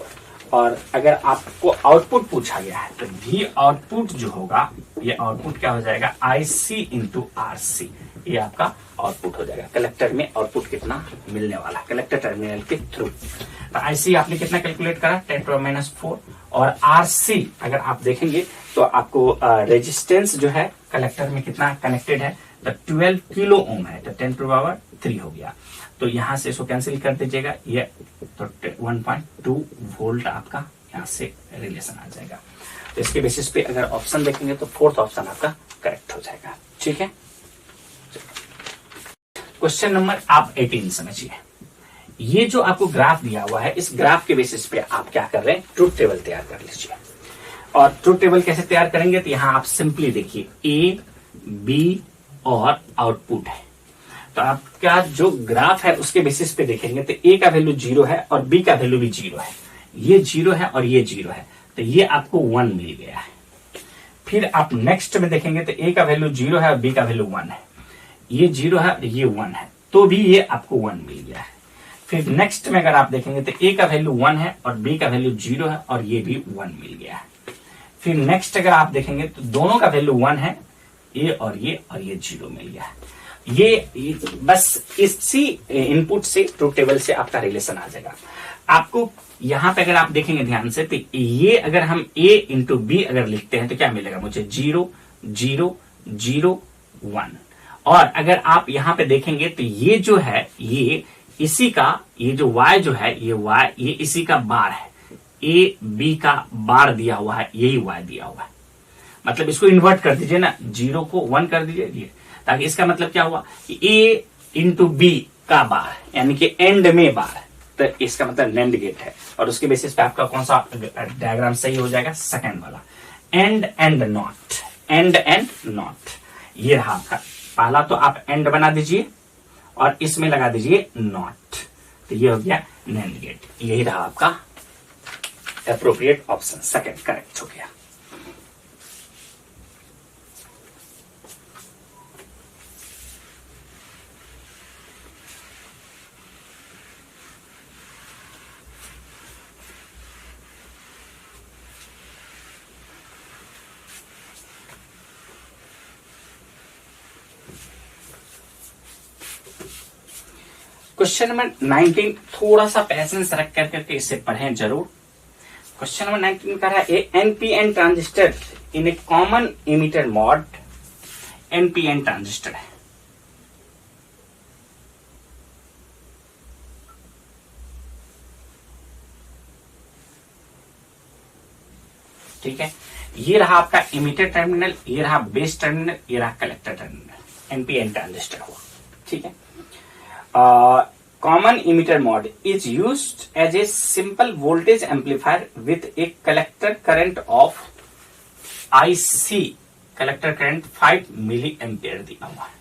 और अगर आपको आउटपुट पूछा गया है तो V आउटपुट जो होगा, ये आउटपुट क्या हो जाएगा IC इंटू RC, ये आपका आउटपुट हो जाएगा। कलेक्टर में आउटपुट कितना मिलने वाला कलेक्टर टर्मिनल के थ्रू। तो IC आपने कितना कैलकुलेट करा 10⁻⁴, और RC अगर आप देखेंगे तो आपको रेजिस्टेंस जो है कलेक्टर में कितना कनेक्टेड है, तो 12 किलो ओम है, तो 10⁻³ हो गया। तो यहां से इसको कैंसिल कर दीजिएगा, ये तो 1.2 वोल्ट आपका यहां से रिलेशन आ जाएगा। तो इसके बेसिस पे अगर ऑप्शन देखेंगे तो फोर्थ ऑप्शन आपका करेक्ट हो जाएगा, ठीक है। क्वेश्चन नंबर आप 18 समझिए। ये जो आपको ग्राफ दिया हुआ है, इस ग्राफ के बेसिस पे आप क्या कर रहे हैं, ट्रूथ टेबल तैयार कर लीजिए। और ट्रूथ टेबल कैसे तैयार करेंगे, तो यहां आप सिंपली देखिए A, B और आउटपुट है। तो आपका जो ग्राफ है उसके बेसिस पे देखेंगे तो A का वैल्यू 0 है और B का वैल्यू भी 0 है, ये 0 है और ये 0 है, तो ये आपको 1 मिल गया है। फिर आप नेक्स्ट में देखेंगे तो A का वैल्यू 0 है और B का वैल्यू 1 है, ये 0 है और ये 1 है, तो भी ये आपको 1 मिल गया है। फिर नेक्स्ट में अगर आप देखेंगे तो A का वैल्यू 1 है और B का वैल्यू 0 है और ये भी 1 मिल गया है। फिर नेक्स्ट अगर आप देखेंगे तो दोनों का वैल्यू 1 है, ये 0 मिल गया है। ये बस इसी इनपुट से ट्रूथ टेबल से आपका रिलेशन आ जाएगा। आपको यहां पे अगर आप देखेंगे ध्यान से तो ये अगर हम A इंटू B अगर लिखते हैं तो क्या मिलेगा मुझे 0 0 0 1। और अगर आप यहां पे देखेंगे तो ये जो है ये इसी का, ये जो Y जो है ये Y ये इसी का बार है, A B का बार दिया हुआ है, यही Y दिया हुआ है। मतलब इसको इन्वर्ट कर दीजिए ना, 0 को 1 कर दीजिए, ताकि इसका मतलब क्या हुआ कि A इंटू B का बार यानी कि एंड में बार, तो इसका मतलब नैंड गेट है, और उसके बेसिस पे आपका कौन सा डायग्राम सही हो जाएगा, सेकंड वाला, एंड नॉट, एंड नॉट। ये रहा आपका पहला, तो आप एंड बना दीजिए और इसमें लगा दीजिए नॉट, तो ये हो गया नैंड गेट। यही रहा आपका एप्रोप्रिएट ऑप्शन, सेकंड करेक्ट हो गया। क्वेश्चन नंबर 19 थोड़ा सा पैसेंस रख करके इसे पढ़ें जरूर। क्वेश्चन नंबर 19 कह रहा है एनपीएन ट्रांजिस्टर इन ए common emitter mod, NPN transistor है, ठीक है। ये रहा आपका इमीटर टर्मिनल, ये रहा बेस टर्मिनल, ये रहा कलेक्टर टर्मिनल, एनपीएन ट्रांजिस्टर हुआ, ठीक है। Common emitter mode is used as a simple voltage amplifier with a collector current of IC, collector current 5 milliampere दिया हुआ है।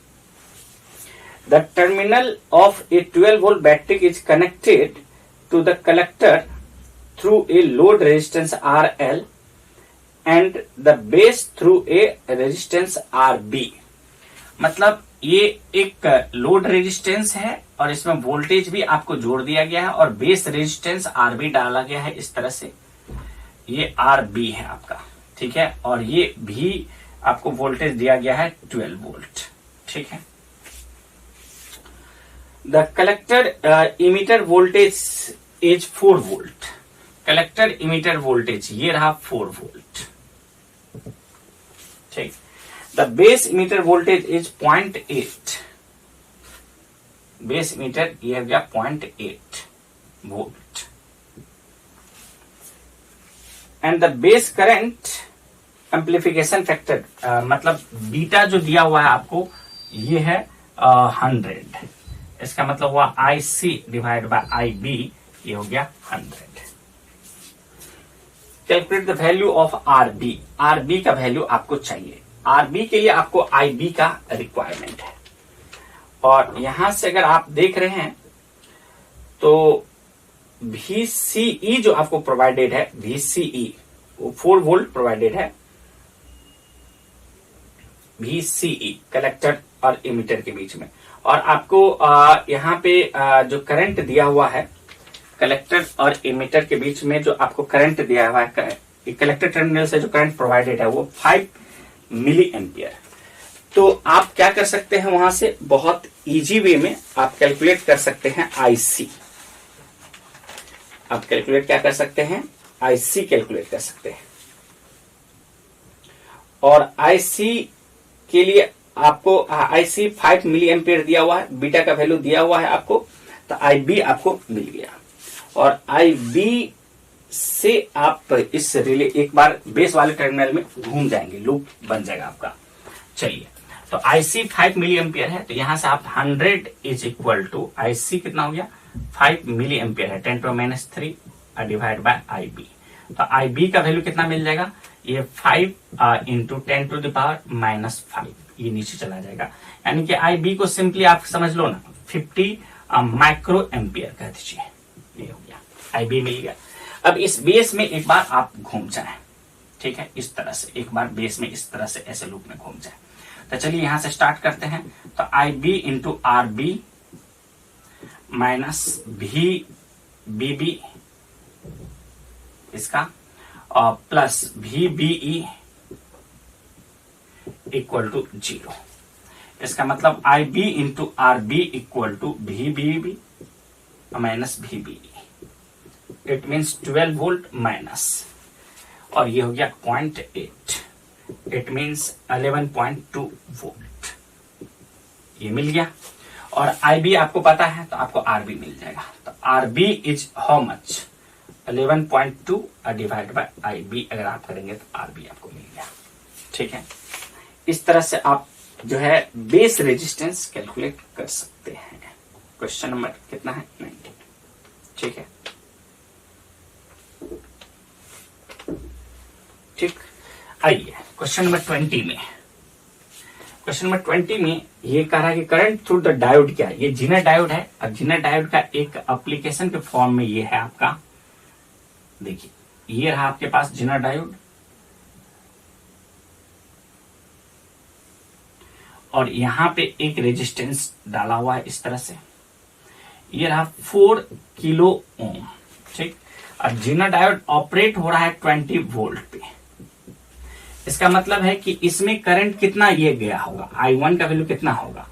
The terminal of a 12 volt battery is connected to the collector through a load resistance RL and the base through a resistance RB। मतलब ये एक load resistance है और इसमें voltage भी आपको जोड़ दिया गया है और बेस रेजिस्टेंस आरबी डाला गया है इस तरह से, ये आरबी है आपका, ठीक है। और ये भी आपको वोल्टेज दिया गया है 12 वोल्ट, ठीक है। The collector emitter voltage is 4 volt, collector emitter voltage ये रहा 4 वोल्ट, ठीक। The base emitter voltage is 0.8, base emitter ये हो गया 0.8 volt, and the base current amplification factor मतलब बीटा जो दिया हुआ है आपको ये है 100, इसका मतलब हुआ IC डिवाइड बाय IB, ये हो गया 100। Calculate the value of RB, RB का वैल्यू आपको चाहिए, आरबी के लिए आपको आईबी का रिक्वायरमेंट है। और यहां से अगर आप देख रहे हैं तो VCE जो आपको प्रोवाइडेड है, VCE वो 4 वोल्ट प्रोवाइडेड है, VCE कलेक्टर और इमीटर के बीच में। और आपको यहाँ पे जो करंट दिया हुआ है कलेक्टर और इमीटर के बीच में, जो आपको करंट दिया हुआ है कलेक्टर टर्मिनल से जो करंट प्रोवाइडेड है वो 5 मिली एम्पियर। तो आप क्या कर सकते हैं, वहां से बहुत इजी वे में आप कैलकुलेट कर सकते हैं आईसी, आप कैलकुलेट क्या कर सकते हैं, आईसी कैलकुलेट कर सकते हैं। और आईसी के लिए आपको आईसी 5 मिली एम्पियर दिया हुआ है, बीटा का वैल्यू दिया हुआ है आपको, तो आईबी आपको मिल गया। और आईबी से आप इस रिले एक बार बेस वाले टर्मिनल में घूम जाएंगे, लूप बन जाएगा आपका। चलिए, तो आईसी 5 मिली एम्पियर है, तो यहां से आप 100 इज इक्वल टू आईसी कितना हो गया 5 मिली एम्पियर है, 10⁻³ डिवाइड बाय आईबी। तो आईबी का वैल्यू कितना मिल जाएगा, ये 5 इंटू 10⁻⁻5, ये नीचे चला जाएगा। यानी कि आईबी को सिंपली आप समझ लो ना 50 माइक्रो एम्पियर कह दीजिए, ये हो गया, आईबी मिल गया। अब इस बेस में एक बार आप घूम जाए, ठीक है, इस तरह से एक बार बेस में इस तरह से ऐसे लूप में घूम जाए। तो चलिए यहां से स्टार्ट करते हैं। तो IB into RB minus VBB इसका और प्लस VBE इक्वल टू 0। इसका मतलब IB into RB equal to VBB minus VBE, it means 12 volt minus, और ये हो गया 0.8, इट मीन्स 11.2 वोल्ट, ये मिल गया। और आईबी आपको पता है तो आपको आरबी मिल जाएगा। तो RB is how much, 11.2 divide by IB अगर आप करेंगे तो आरबी आपको मिल गया, ठीक है। इस तरह से आप जो है बेस रेजिस्टेंस कैलकुलेट कर सकते हैं। क्वेश्चन नंबर कितना है 19, ठीक है, ठीक। आइए क्वेश्चन नंबर 20 में, क्वेश्चन नंबर 20 में ये कह रहा है कि करंट थ्रू द डायोड क्या है। ये जीनर डायोड है। अब जीनर डायोड का एक एप्लीकेशन के फॉर्म में ये है आपका, देखिए ये रहा आपके पास जीनर डायोड, और यहां पे एक रेजिस्टेंस डाला हुआ है इस तरह से, ये रहा 4 किलो ओम, ठीक। अब जीनर डायोड ऑपरेट हो रहा है 20 वोल्ट पे। इसका मतलब है कि इसमें करंट कितना ये गया होगा, I1 का वैल्यू कितना होगा,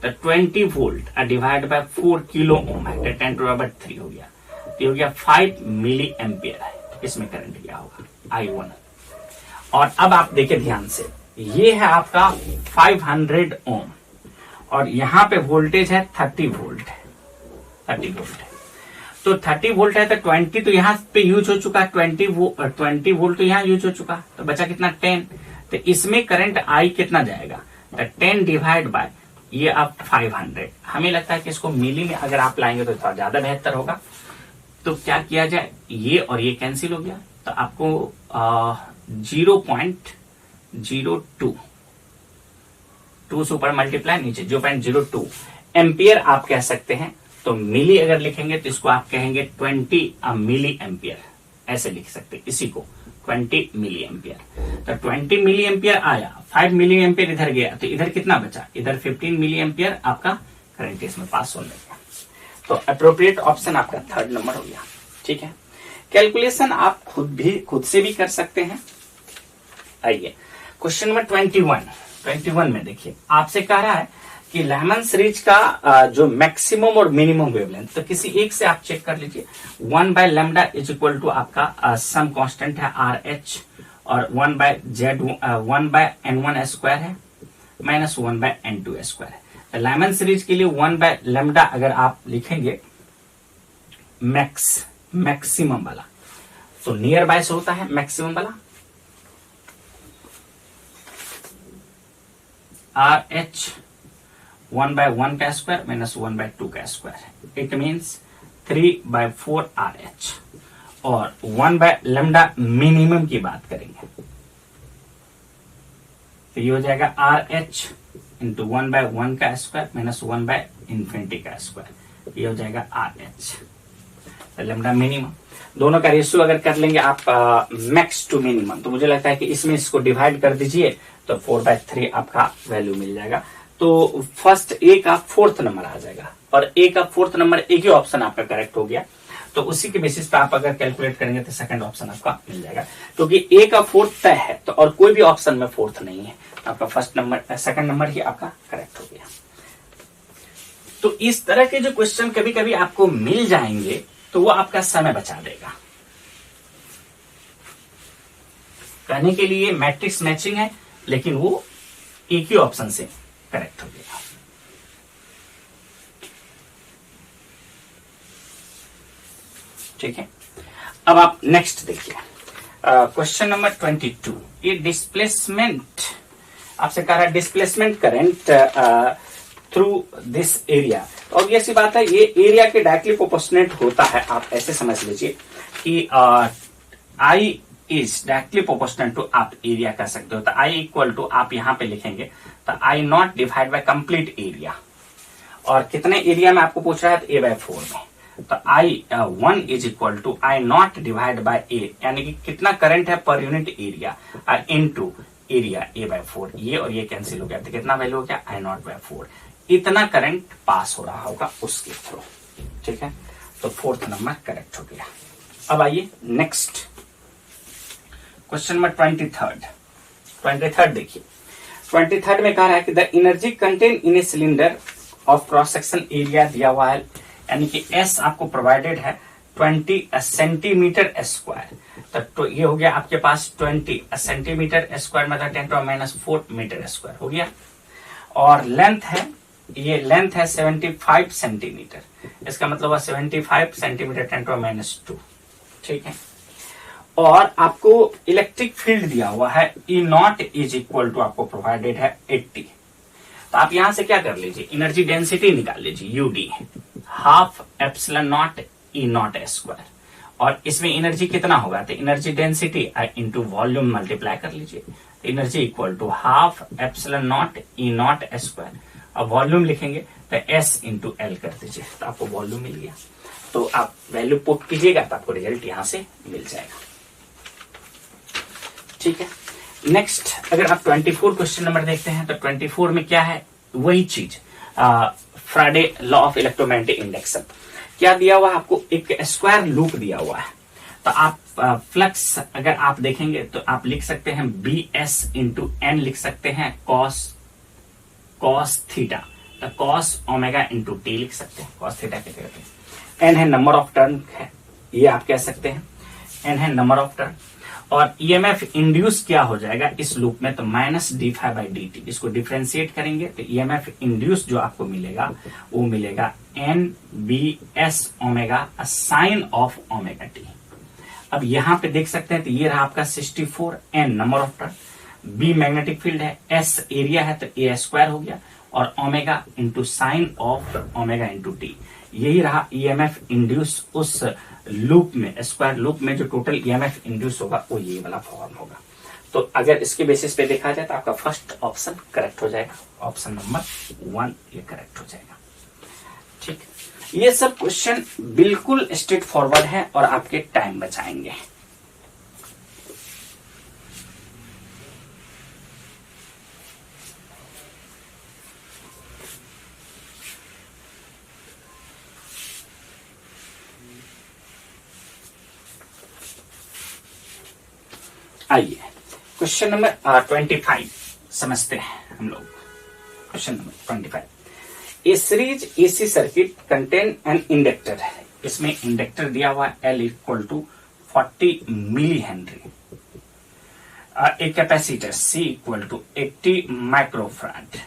तो 20 volt divide by 4 kilo ohm है, 10⁻³ हो गया, तो हो गया 5 मिली एम्पियर है, इसमें करंट गया होगा I1। और अब आप देखिए ध्यान से, ये है आपका 500 ओम और यहां पे वोल्टेज है 30 वोल्ट है, 30 वोल्ट है। तो 30 वोल्ट है तो 20 तो यहां पे यूज हो चुका, 20 वोल्ट तो यहां यूज हो चुका, तो बचा कितना 10। तो इसमें करंट आई कितना जाएगा, तो 10 डिवाइड बाय ये आप 500। हमें लगता है कि इसको मिली में अगर आप लाएंगे तो थोड़ा ज्यादा बेहतर होगा। तो क्या किया जाए, ये और ये कैंसिल हो गया, तो आपको 0.02 2 से ऊपर मल्टीप्लाई नीचे 0.02 एम्पियर आप कह सकते हैं। तो मिली अगर लिखेंगे तो इसको आप कहेंगे 20 मिली एम्पियर, ऐसे लिख सकते हैं इसी को 20 मिली एम्पियर। तो 20 मिली एम्पियर आया, 5 मिली एम्पियर इधर गया, तो इधर कितना बचा, इधर 15 मिली एम्पियर आपका करंट इसमें पास होने लगा। तो अप्रोप्रिएट ऑप्शन आपका 3rd नंबर हो गया, ठीक है। कैलकुलेशन आप खुद से भी कर सकते हैं। आइए क्वेश्चन नंबर 21 में देखिए, आपसे कह रहा है कि लेमन सीरीज का जो मैक्सिमम और मिनिमम वेवलेंथ, तो किसी एक से आप चेक कर लीजिए। 1/λ इज इक्वल टू आपका सम कांस्टेंट है RH, और 1/n1 है माइनस 1/n2 है। तो लेमन सीरीज के लिए 1/λ अगर आप लिखेंगे मैक्सिमम वाला, तो नियर बाय से होता है मैक्सिमम वाला RH 1/1 का स्क्वायर माइनस 1/2 का स्क्वायर, इट मीन्स 3/4 RH। और 1/λ मिनिमम की बात करेंगे तो ये हो जाएगा RH इंटू 1/1 का स्क्वायर माइनस 1/∞ का स्क्वायर, ये हो जाएगा RH। तो लैम्डा मिनिमम, दोनों का रेशियो अगर कर लेंगे आप मैक्स टू मिनिमम, तो मुझे लगता है कि इसमें इसको डिवाइड कर दीजिए तो 4/3 आपका वैल्यू मिल जाएगा। तो फर्स्ट ए का 4th नंबर आ जाएगा, और ए का 4th नंबर एक ही ऑप्शन आपका करेक्ट हो गया। तो उसी के बेसिस पे आप अगर कैलकुलेट करेंगे तो सेकंड ऑप्शन आपका मिल जाएगा, क्योंकि ए का 4th तय है, तो और कोई भी ऑप्शन में 4th नहीं है, आपका फर्स्ट नंबर सेकंड नंबर ही आपका करेक्ट हो गया। तो इस तरह के जो क्वेश्चन कभी कभी आपको मिल जाएंगे तो वो आपका समय बचा देगा। कहने के लिए मैट्रिक्स मैचिंग है, लेकिन वो एक ही ऑप्शन से करेक्ट हो गया। ठीक है, अब आप नेक्स्ट देखिए क्वेश्चन नंबर 22। ये डिस्प्लेसमेंट आपसे कह रहा है, displacement current through this area. Obvious सी बात है, ये एरिया के डायरेक्टली प्रोपोर्शनेट होता है। आप ऐसे समझ लीजिए कि I is directly proportional to, आप एरिया कर सकते हो। तो आई इक्वल टू आप यहां पे लिखेंगे तो I0 divide bye complete area, और कितने एरिया में आपको पूछ रहा है, तो A/4 में। तो I1 is equal to I0 divide by A, यानी कि कितना करंट है per unit area, into area A/4। ये और ये कैंसिल हो गया, तो कितना वैल्यू हो गया, I0/4। इतना करंट पास हो रहा होगा उसके थ्रू। ठीक है, तो 4th नंबर करेक्ट हो गया। अब आइए नेक्स्ट क्वेश्चन नंबर 23rd देखिए। 23rd में कह रहा है कि the energy contain in a cylinder of cross section area दिया हुआ है, यानी कि S आपको प्रोवाइडेड है 20 सेंटीमीटर स्क्वायर। तो ये हो गया आपके पास 20 सेंटीमीटर स्क्वायर मतलब 10⁻⁻⁴ मीटर स्क्वायर हो गया। और लेंथ है, ये लेंथ है 75 सेंटीमीटर, इसका मतलब हुआ 75 सेंटीमीटर 10⁻²। ठीक है, और आपको इलेक्ट्रिक फील्ड दिया हुआ है E0 इज इक्वल टू आपको प्रोवाइडेड है 80। तो आप यहां से क्या कर लीजिए, एनर्जी डेंसिटी निकाल लीजिए, UD 12 ε0 ई नॉट स्क्वायर, और इसमें एनर्जी कितना होगा, तो energy density into volume multiply कर लीजिए, energy equal to half epsilon naught E naught square. अब वॉल्यूम लिखेंगे तो एस इंटू एल कर दीजिए, तो आपको वॉल्यूम मिल गया। तो आप वैल्यू पुट कीजिएगा तो आपको रिजल्ट यहां से मिल जाएगा। ठीक है, नेक्स्ट अगर आप 24 क्वेश्चन नंबर देखते हैं तो 24 में क्या है, वही चीज फ्राडे लॉ ऑफ इलेक्ट्रोमैग्नेटिक इंडक्शन। क्या दिया हुआ है आपको, एक स्क्वायर लूप दिया हुआ है, तो आप फ्लक्स अगर आप देखेंगे तो आप लिख सकते हैं बी एस इंटू एन लिख सकते हैं कॉस थीटा, तो कॉस ओमेगा इंटू टी लिख सकते हैं, कॉस थीटा के कहते हैं। एन है नंबर ऑफ टर्न है, ये आप कह सकते हैं, एन है नंबर ऑफ टर्न। और ईएमएफ इंड्यूस क्या हो जाएगा इस लूप में, तो minus D phi by D T, इसको डिफ्रेंशिएट करेंगे तो ईएमएफ इंड्यूस जो आपको मिलेगा वो मिलेगा N B S omega sine of omega T. अब यहां पे देख सकते हैं तो ये रहा आपका 64, N number of turn, B magnetic field है, एस एरिया है तो ए स्क्वायर हो गया, और omega into sine of omega into T. यही रहा ईएमएफ इंड्यूस उस लूप में, स्क्वायर लूप में जो टोटल ईएमएफ इंड्यूस होगा वो ये वाला फॉर्म होगा। तो अगर इसके बेसिस पे देखा जाए तो आपका फर्स्ट ऑप्शन करेक्ट हो जाएगा, ऑप्शन नंबर 1 ये करेक्ट हो जाएगा। ठीक, ये सब क्वेश्चन बिल्कुल स्ट्रेट फॉरवर्ड है और आपके टाइम बचाएंगे। आइए क्वेश्चन नंबर 25 समझते हैं हम लोग। Question number 25, a series AC circuit contain an inductor है, इसमें इंडक्टर दिया हुआ है L equal to 40 milli henry, एक capacitor C equal to 80 microfarad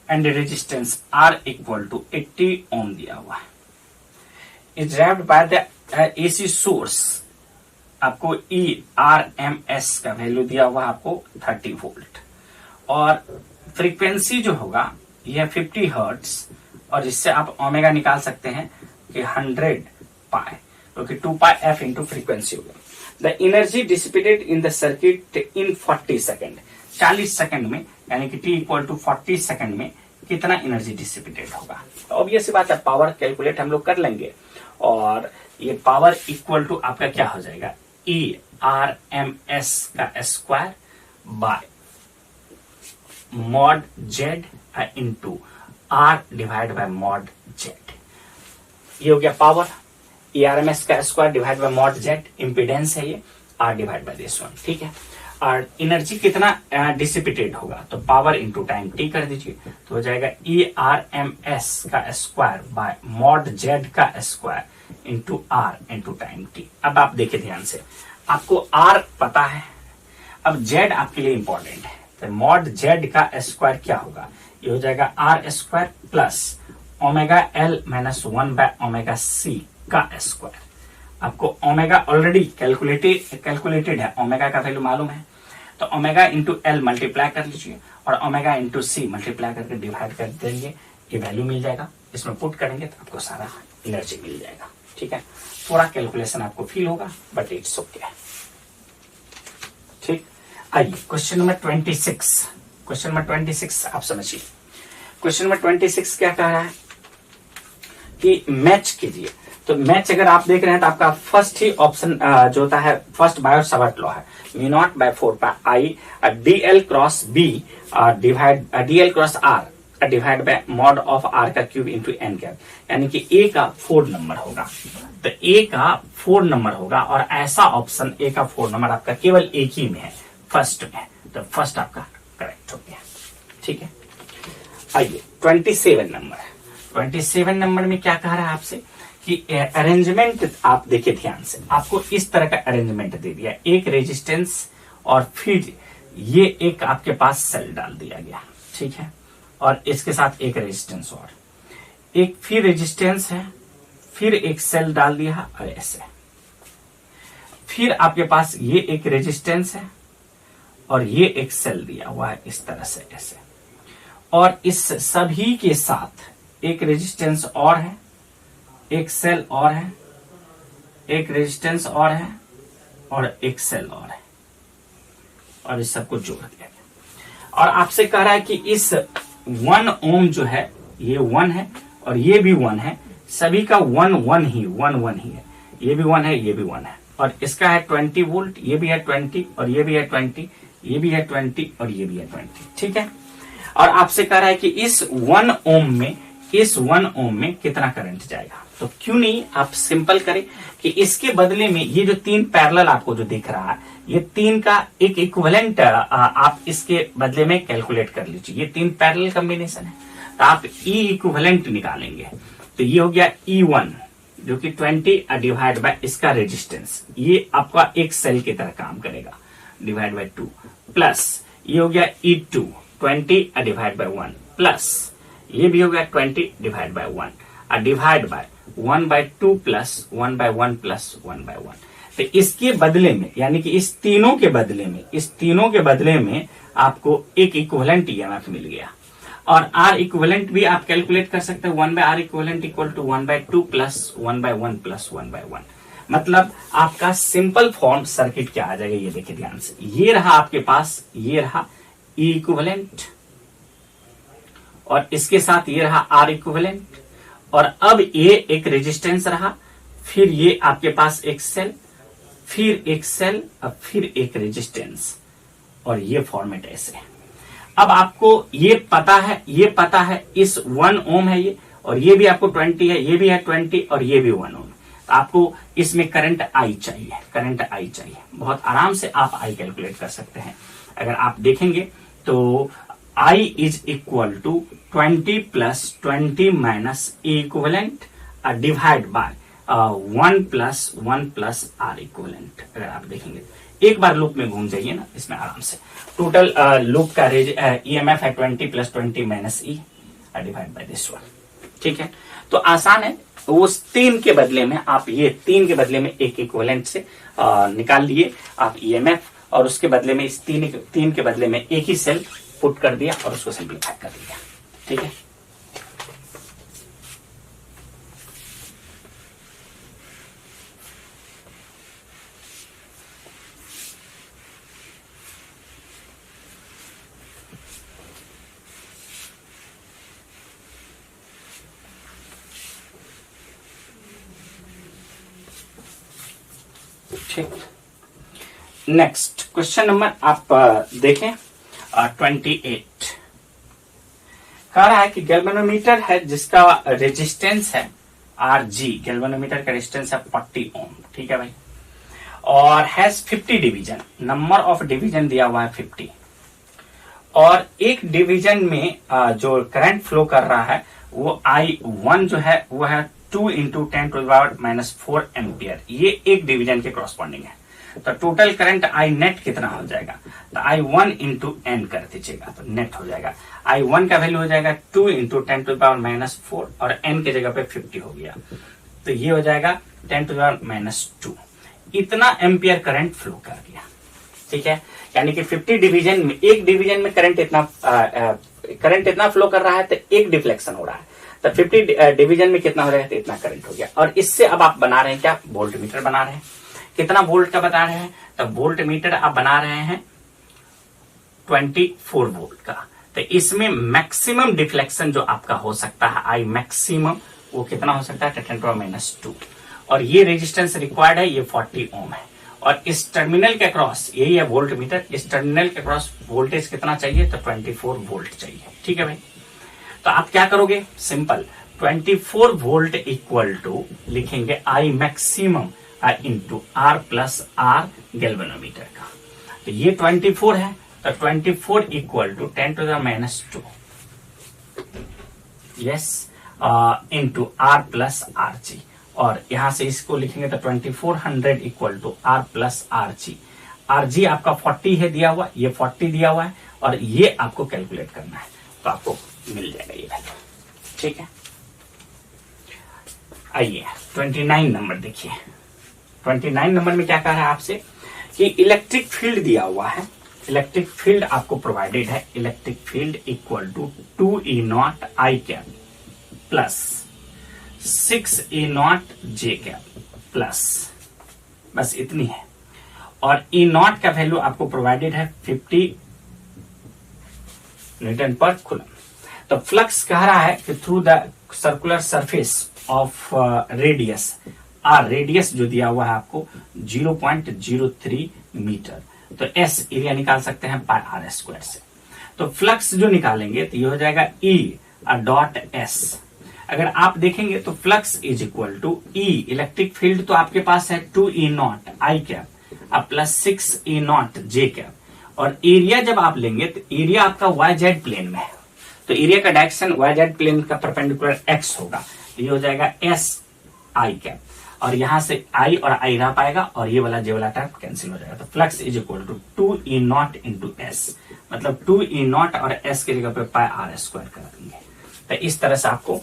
and resistance R equal to 80 ohm दिया हुआ है। Is driven by the AC source, आपको ERMS का वैल्यू दिया हुआ आपको 30 वोल्ट, और फ्रीक्वेंसी जो होगा यह 50 हर्ट्ज, और जिससे आप ओमेगा निकाल सकते हैं कि 100 पाई, क्योंकि 2 पाई एफ इंटू फ्रीक्वेंसी होगा। The energy dissipated in the circuit in 40 second, 40 second में, यानी कि T इक्वल टू 40 सेकेंड में कितना एनर्जी डिसिपेटेड होगा। तो ऑब्वियस सी बात है, पावर कैलकुलेट हम लोग कर लेंगे, और ये पावर इक्वल टू आपका क्या हो जाएगा, ERMS का square by mod Z into R divide by mod Z. ये हो गया पावर, ERMS का square divide by mod Z, impedance है ये, R divide by this one. ठीक है, और एनर्जी कितना डिसिपेटेड होगा, तो पावर इंटू टाइम T कर दीजिए, तो हो जाएगा ERMS का स्क्वायर बाय मॉड जेड का square into R into time T। अब आप देखिए ध्यान से, आपको R पता है, अब Z आपके लिए इंपॉर्टेंट है, तो मॉड जेड का स्क्वायर क्या होगा, ये हो जाएगा R square plus omega L minus 1 बाय ओमेगा C का स्क्वायर। आपको ओमेगा ऑलरेडी कैलकुलेटेड है, ओमेगा का वैल्यू मालूम है, तो ओमेगा इंटू एल मल्टीप्लाई कर लीजिए, और ओमेगा इंटू सी मल्टीप्लाई करके डिवाइड कर देंगे, ये वैल्यू मिल जाएगा, इसमें पुट करेंगे तो आपको सारा एनर्जी मिल जाएगा। ठीक है, थोड़ा कैलकुलेशन आपको फील होगा बट इट्स ओके। ठीक, आइए क्वेश्चन नंबर 26, क्वेश्चन नंबर 26 आप समझिए। क्वेश्चन नंबर 26 क्या कह रहा है कि मैच कीजिए, तो मैच अगर आप देख रहे हैं तो आपका फर्स्ट ही ऑप्शन जो होता है, फर्स्ट बायो सावर्ट लॉ है, mu naught by 4 pi I DL cross B divide DL cross R divide by mod of R का क्यूब इंटू n कैप, यानी कि A का 4 नंबर होगा, तो A का 4 नंबर होगा, और ऐसा ऑप्शन A का 4 नंबर आपका केवल एक ही में है, फर्स्ट में, तो फर्स्ट आपका करेक्ट हो गया। ठीक है, आइए 27 नंबर, 27 नंबर में क्या कह रहा है आपसे कि अरेंजमेंट आप देखिए ध्यान से, आपको इस तरह का अरेंजमेंट दे दिया, एक रेजिस्टेंस और फिर ये एक आपके पास सेल डाल दिया गया। ठीक है, और इसके साथ एक रेजिस्टेंस और एक फिर रेजिस्टेंस है, फिर एक सेल डाल दिया और ऐसे, फिर आपके पास ये एक रेजिस्टेंस है और ये एक सेल दिया हुआ है इस तरह से ऐसे, और इस सभी के साथ एक रेजिस्टेंस और है एक सेल और है, एक रेजिस्टेंस और है, और एक सेल और है, और इस सबको जोड़ दिया गया। और आपसे कह रहा है कि इस 1 ओम जो है ये 1 है और ये भी 1 है, सभी का 1 1 ही है, ये भी 1 है, ये भी 1 है, और इसका है 20 वोल्ट, ये भी है 20 और ये भी है 20, ये भी है 20 और ये भी है 20, ठीक है। और आपसे कह रहा है कि इस 1 ओम में कितना करंट जाएगा। तो क्यों नहीं आप सिंपल करें कि इसके बदले में ये जो 3 पैरेलल आपको जो दिख रहा है, ये 3 का एक इक्विवेलेंट आप इसके बदले में कैलकुलेट कर लीजिए। ये 3 पैरेलल कॉम्बिनेशन है, तो आप ई इक्विवेलेंट निकालेंगे। तो ये हो गया E1 जो कि 20 डिवाइड बाय इसका रेजिस्टेंस, ये आपका एक सेल की तरह काम करेगा, डिवाइड बाय 2, प्लस ये हो गया E2 20 डिवाइड बाय 1, प्लस ये भी हो गया 20 divide by 1 divide bye 1/2 plus 1/1 plus 1/1। तो इसके बदले में, यानी कि इस तीनों के बदले में आपको एक इक्विवेलेंट ईएमएफ मिल गया। और आर इक्विवेलेंट भी आप कैलकुलेट कर सकते हैं, 1/R equivalent equal to 1/2 plus 1/1 plus 1/1। मतलब आपका सिंपल फॉर्म सर्किट क्या आ जाएगा, ये देखिए ध्यान से। ये रहा आपके पास, ये रहा ई इक्विवेलेंट, और इसके साथ ये रहा आर इक्विवेलेंट, और अब ये एक रेजिस्टेंस रहा, फिर ये आपके पास एक सेल, फिर एक सेल, अब फिर एक रेजिस्टेंस, और ये फॉर्मेट ऐसे है। अब आपको ये पता है इस 1 ओम है ये, और ये भी आपको 20 है, ये भी है 20 और ये भी 1 ओम। तो आपको इसमें करंट आई चाहिए। बहुत आराम से आप आई कैलकुलेट कर सकते हैं। अगर आप देखेंगे तो I is equal to 20 plus 20 minus equivalent divide by 1 plus 1 plus R equivalent. अगर आप देखेंगे एक बार लूप में घूम जाइए ना इसमें आराम से। टोटल लूप का ईएमएफ है 20 plus 20 minus E divide by this one, ठीक है। तो आसान है, उस 3 के बदले में आप ये 3 के बदले में एक इक्विवेलेंट से निकाल लिए आप ईएमएफ, और उसके बदले में इस 3 के बदले में एक ही सेल पुट कर दिया और उसको सिंप्लीफाई कर दिया, ठीक है। ठीक, नेक्स्ट क्वेश्चन नंबर आप देखें 28। कह रहा है कि गैल्वेनोमीटर है जिसका रेजिस्टेंस है Rg, गैल्वेनोमीटर का रेजिस्टेंस है 40 ओम, ठीक है भाई, और has 50 division, number of division दिया हुआ है 50, और एक डिवीजन में जो करंट फ्लो कर रहा है वो I1 जो है वो है 2 × 10⁻⁻⁴ एम्पियर, ये एक डिवीजन के कॉरस्पॉन्डिंग है। तो टोटल करंट I नेट कितना हो जाएगा, तो I1 × n कर दीजिएगा तो नेट हो जाएगा। I1 का वैल्यू हो जाएगा 2 × 10⁻⁻⁴, और n के जगह पे 50 हो गया, तो ये हो जाएगा 10⁻²। इतना एम्पियर करंट फ्लो कर गया, ठीक है। यानी कि 50 डिवीजन में, एक डिवीजन में करंट इतना फ्लो कर रहा है तो एक डिफ्लेक्शन हो रहा है, तो 50 डिवीजन में कितना हो रहा है तो इतना करंट हो गया। और इससे अब आप बना रहे हैं क्या, वोल्ट मीटर बना रहे हैं। कितना वोल्ट का बता रहे हैं, तो वोल्ट मीटर आप बना रहे हैं 24 वोल्ट का। तो इसमें मैक्सिमम डिफ्लेक्शन जो आपका हो सकता है आई मैक्सिमम, वो कितना हो सकता है 10⁻²। और ये रेजिस्टेंस रिक्वायर्ड है, ये 40 ओम है, और इस टर्मिनल के क्रॉस, यही है वोल्ट मीटर, इस टर्मिनल के क्रॉस वोल्टेज कितना चाहिए, तो 24 वोल्ट चाहिए, ठीक है भाई। तो आप क्या करोगे, सिंपल 24 वोल्ट इक्वल टू लिखेंगे I maximum into R plus R galvanometer का। तो ये 24 है, तो 24 equal to 10⁻², yes, into R plus R G, और यहां से इसको लिखेंगे तो 2400 equal to R plus R G. R G आपका 40 है दिया हुआ, ये 40 दिया हुआ है, और ये आपको कैलकुलेट करना है, तो आपको मिल जाएगा ये वैल्यू, ठीक है। आइए 29 नंबर देखिए। 29 नंबर में क्या कह रहा है आपसे कि इलेक्ट्रिक फील्ड दिया हुआ है, इलेक्ट्रिक फील्ड आपको प्रोवाइडेड है, electric field equal to 2E0 I cap plus 6A0 cap plus, बस इतनी है। और E0 का वैल्यू आपको प्रोवाइडेड है 50 न्यूटन पर कूलम। तो फ्लक्स कह रहा है कि through the circular surface of radius, radius जो दिया हुआ है आपको 0.03 मीटर, तो एस एरिया निकाल सकते हैं पाई आर स्क्वायर से। तो फ्लक्स जो निकालेंगे तो ये हो जाएगा E डॉट एस। अगर आप देखेंगे तो flux is equal to E, electric field तो आपके पास है 2E0 आई कैप अब प्लस 6A0 जे कैप, और एरिया जब आप लेंगे तो एरिया आपका वाई जेड प्लेन में है, तो एरिया का डायरेक्शन वाई जेड प्लेन का परपेंडिकुलर एक्स होगा, तो ये हो जाएगा एस आई कैप, और यहां से आई और आई रह पाएगा और ये वाला जे वाला टर्म कैंसिल हो जाएगा। तो flux is equal to 2E0 into S, मतलब 2E0 और एस की जगह पे पाई आर स्क्वायर कर देंगे। तो इस तरह से आपको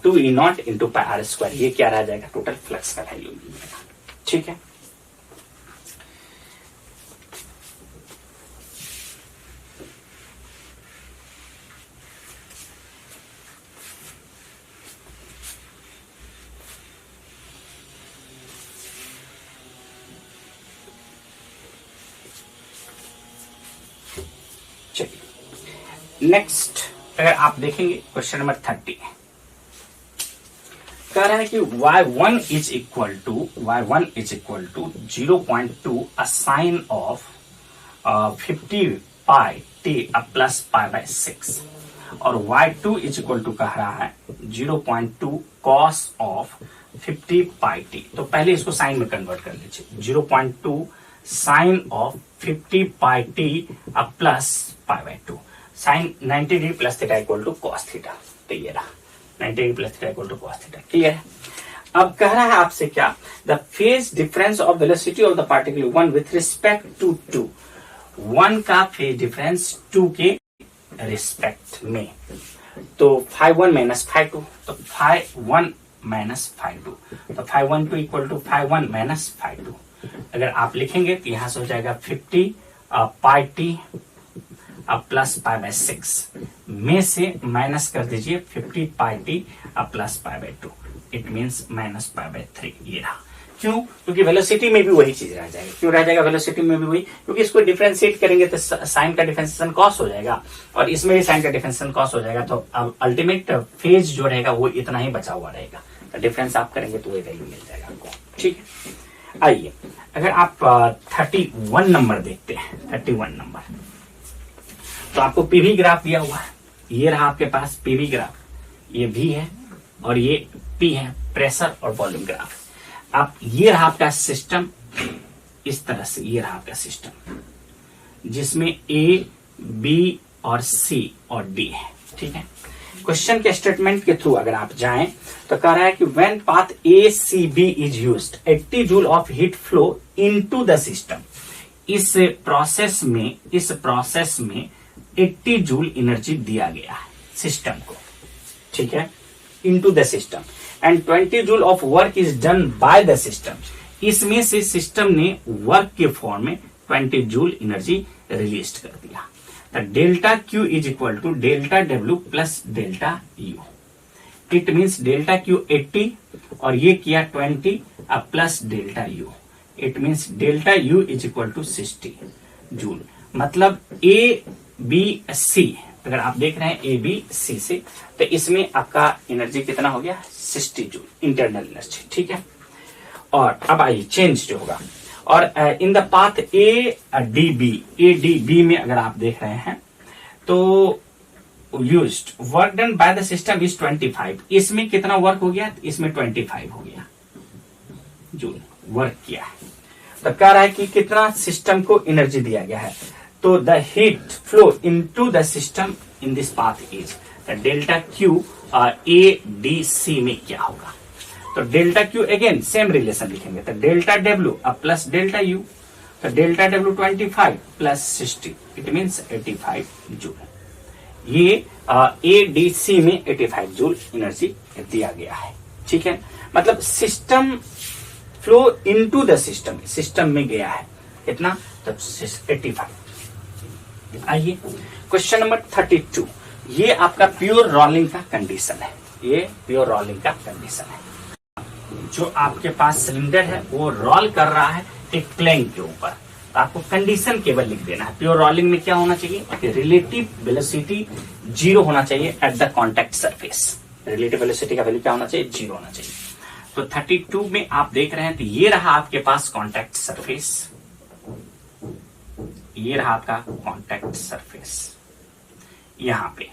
2E0 into pi r square, ये क्या रह जाएगा, टोटल फ्लक्स का वैल्यू मिलेगा। ठीक है, नेक्स्ट अगर आप देखेंगे क्वेश्चन नंबर 30 कह रहा है कि y1 is equal to 0.2 a sine of 50 pi T plus pi by 6, और y2 इज इक्वल टू कह रहा है 0.2 कॉस ऑफ 50 पाई टी। तो पहले इसको साइन में कन्वर्ट कर लीजिए, 0.2 sine of 50 pi T plus pi by 2, sine 90 degree plus theta equal to cos theta. तो ये रहा 90 degree plus theta equal to cos theta. Clear है? अब कह रहा है आपसे क्या, the phase difference of velocity of the particle 1 with respect to 2, 1 का फेज डिफरेंस 2 के रिस्पेक्ट में, तो φ1 माइनस φ2, तो φ1 माइनस φ2, तो φ12 इक्वल टू φ1 माइनस φ2। अगर आप लिखेंगे तो यहां से हो जाएगा 50 pi T plus pi by 6 में से माइनस कर दीजिए 50 pi T plus pi by 2, it means minus pi by 3। ये रहा, क्यों? क्योंकि वेलोसिटी में भी वही चीज रह जाएगा। क्यों रह जाएगा वेलोसिटी में भी वही? क्योंकि इसको डिफरेंशिएट करेंगे तो साइन का डिफरेंशिएशन कॉस हो जाएगा, और इसमें भी साइन का डिफरेंशिएशन कॉस हो जाएगा, तो अब अल्टीमेट फेज जो रहेगा वो इतना ही बचा हुआ रहेगा। तो डिफरेंस आप करेंगे तो वही वैल्यू मिल जाएगा आपको। ठीक है, आइए अगर आप 31 नंबर देखते हैं, 31 नंबर, तो आपको पीवी ग्राफ दिया हुआ है। ये रहा आपके पास पीवी ग्राफ, ये भी है और ये पी है, प्रेशर और वॉल्यूम ग्राफ। अब ये रहा आपका सिस्टम, इस तरह से ये रहा आपका सिस्टम जिसमें ए, बी और सी और डी है। ठीक है, क्वेश्चन के स्टेटमेंट के थ्रू अगर आप जाएं तो कह रहा है कि when path A C B is used 80 joule of heat flow into the system. इस प्रोसेस में 80 जूल एनर्जी दिया गया है सिस्टम को। ठीक है, into the system, and 20 joule of work is done by the system. इसमें से सिस्टम ने वर्क के फॉर्म में 20 जूल एनर्जी रिलीज कर दिया। तो delta Q is equal to delta W plus delta U. It means delta Q 80 और ये किया 20 plus delta U. It means delta U is equal to 60 joule. मतलब ए बी सी, अगर आप देख रहे हैं ए बी सी से, तो इसमें आपका एनर्जी कितना हो गया, 60 जूल इंटरनल एनर्जी। ठीक है, और अब आइए चेंज जो होगा, और in the path A D B में अगर आप देख रहे हैं तो used work done by the system is 25। इसमें कितना वर्क हो गया, इसमें 25 हो गया जूल वर्क किया है। तो कह रहा है कि कितना सिस्टम को एनर्जी दिया गया है, तो the heat flow into the system in this path is delta Q A D C में क्या होगा। तो delta Q again same relation लिखेंगे, तो delta W plus delta U, तो delta W 25 plus 60, it means 85 joule. ये A D C में 85 joule energy दिया गया है। ठीक है, मतलब system flow into the system में गया है कितना, तो 85। आइए क्वेश्चन नंबर 32, ये आपका प्योर रोलिंग का कंडीशन है। ये प्योर रोलिंग का कंडीशन है। जो आपके पास सिलेंडर है वो रोल कर रहा है एक प्लेन के ऊपर, तो आपको कंडीशन केवल लिख देना है। प्योर रोलिंग में क्या होना चाहिए कि रिलेटिव वेलोसिटी 0 होना चाहिए at the contact surface. Relative velocity का वैल्यू क्या होना चाहिए, 0 होना चाहिए। तो 32 में आप देख रहे हैं तो ये रहा आपके पास कॉन्टैक्ट सरफेस, ये रहा आपका कॉन्टैक्ट सरफेस यहां पे,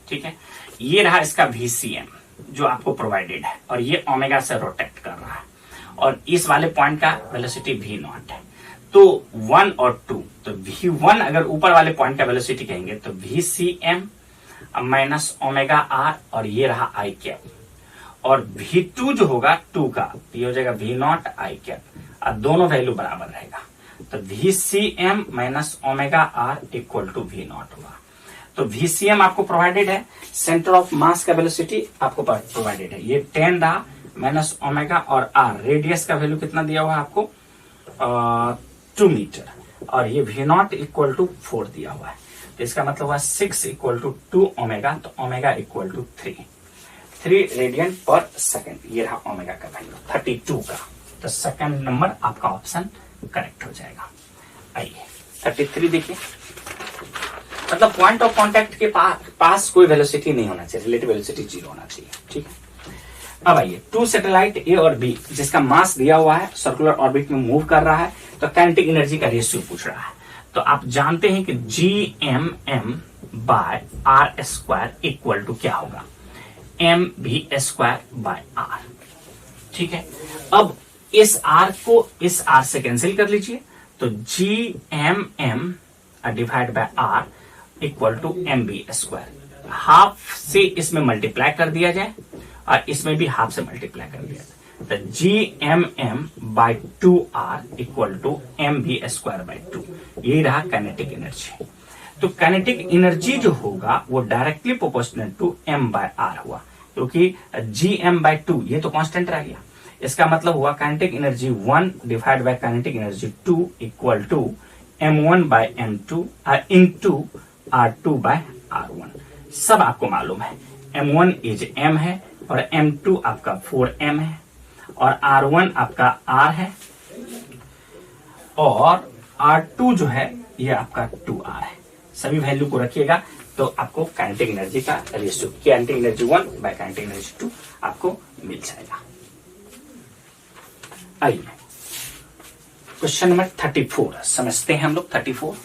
ठीक है। ये रहा इसका VCM जो आपको प्रोवाइडेड है, और ये ओमेगा से रोटेट कर रहा है, और इस वाले पॉइंट का वेलोसिटी V0 है। तो 1 और 2, तो V1 अगर ऊपर वाले पॉइंट का वेलोसिटी कहेंगे तो VCM माइनस ओमेगा R, और ये रहा I कैप, और V2 जो होगा 2 का, ये हो जाएगा V0 I कैप, और दोनों वैल्यू बराबर रहेगा। तो VCM minus omega R equal to V0 होगा। तो VCM आपको प्रोवाइडेड है, सेंटर ऑफ मास का वेलोसिटी आपको प्रोवाइडेड है, ये 10 रहा माइनस ओमेगा, और R रेडियस का वैल्यू कितना दिया हुआ है आपको 2 मीटर, और ये V0 इक्वल टू 4 दिया हुआ है। तो इसका मतलब हुआ 6 इक्वल टू 2 ओमेगा, तो omega equal to 3 radian per second, ये रहा ओमेगा का वैल्यू 32 का। तो सेकंड नंबर आपका ऑप्शन करेक्ट हो जाएगा। आइए 33 देखिए, मतलब पॉइंट ऑफ कांटेक्ट के पास कोई वेलोसिटी नहीं होना चाहिए, रिलेटिव वेलोसिटी 0 होना चाहिए, ठीक है। अब आइए 2 सैटेलाइट ए और बी जिसका मास दिया हुआ है, सर्कुलर ऑर्बिट में मूव कर रहा है, तो काइनेटिक एनर्जी का रेशियो पूछ रहा है। तो आप जानते हैं कि GMM by R square equal to क्या होगा, MV स्क्वायर बाय R, ठीक है। अब इस R को इस R से कैंसिल कर लीजिए, तो GMM divide by R equal to MV square, half से इसमें मल्टीप्लाई कर दिया जाए और इसमें भी हाफ से मल्टीप्लाई कर दिया जाए, तो GMM by 2R equal to MV square by 2, यही रहा काइनेटिक एनर्जी। तो काइनेटिक एनर्जी जो होगा वो directly proportional to M by R हुआ, क्योंकि GM बाय 2 ये तो कांस्टेंट रह गया। इसका मतलब हुआ kinetic energy 1 divide by kinetic energy 2 equal to M1 by M2 into R2 by R1। सब आपको मालूम है, M1 इज M है, और M2 आपका 4M है, और R1 आपका R है, और R2 जो है ये आपका 2R है। सभी वैल्यू को रखिएगा तो आपको काइनेटिक एनर्जी का ratio, kinetic energy 1 by kinetic energy 2 आपको मिल जाएगा। आइए क्वेश्चन नंबर 34 समझते हैं हम लोग। 34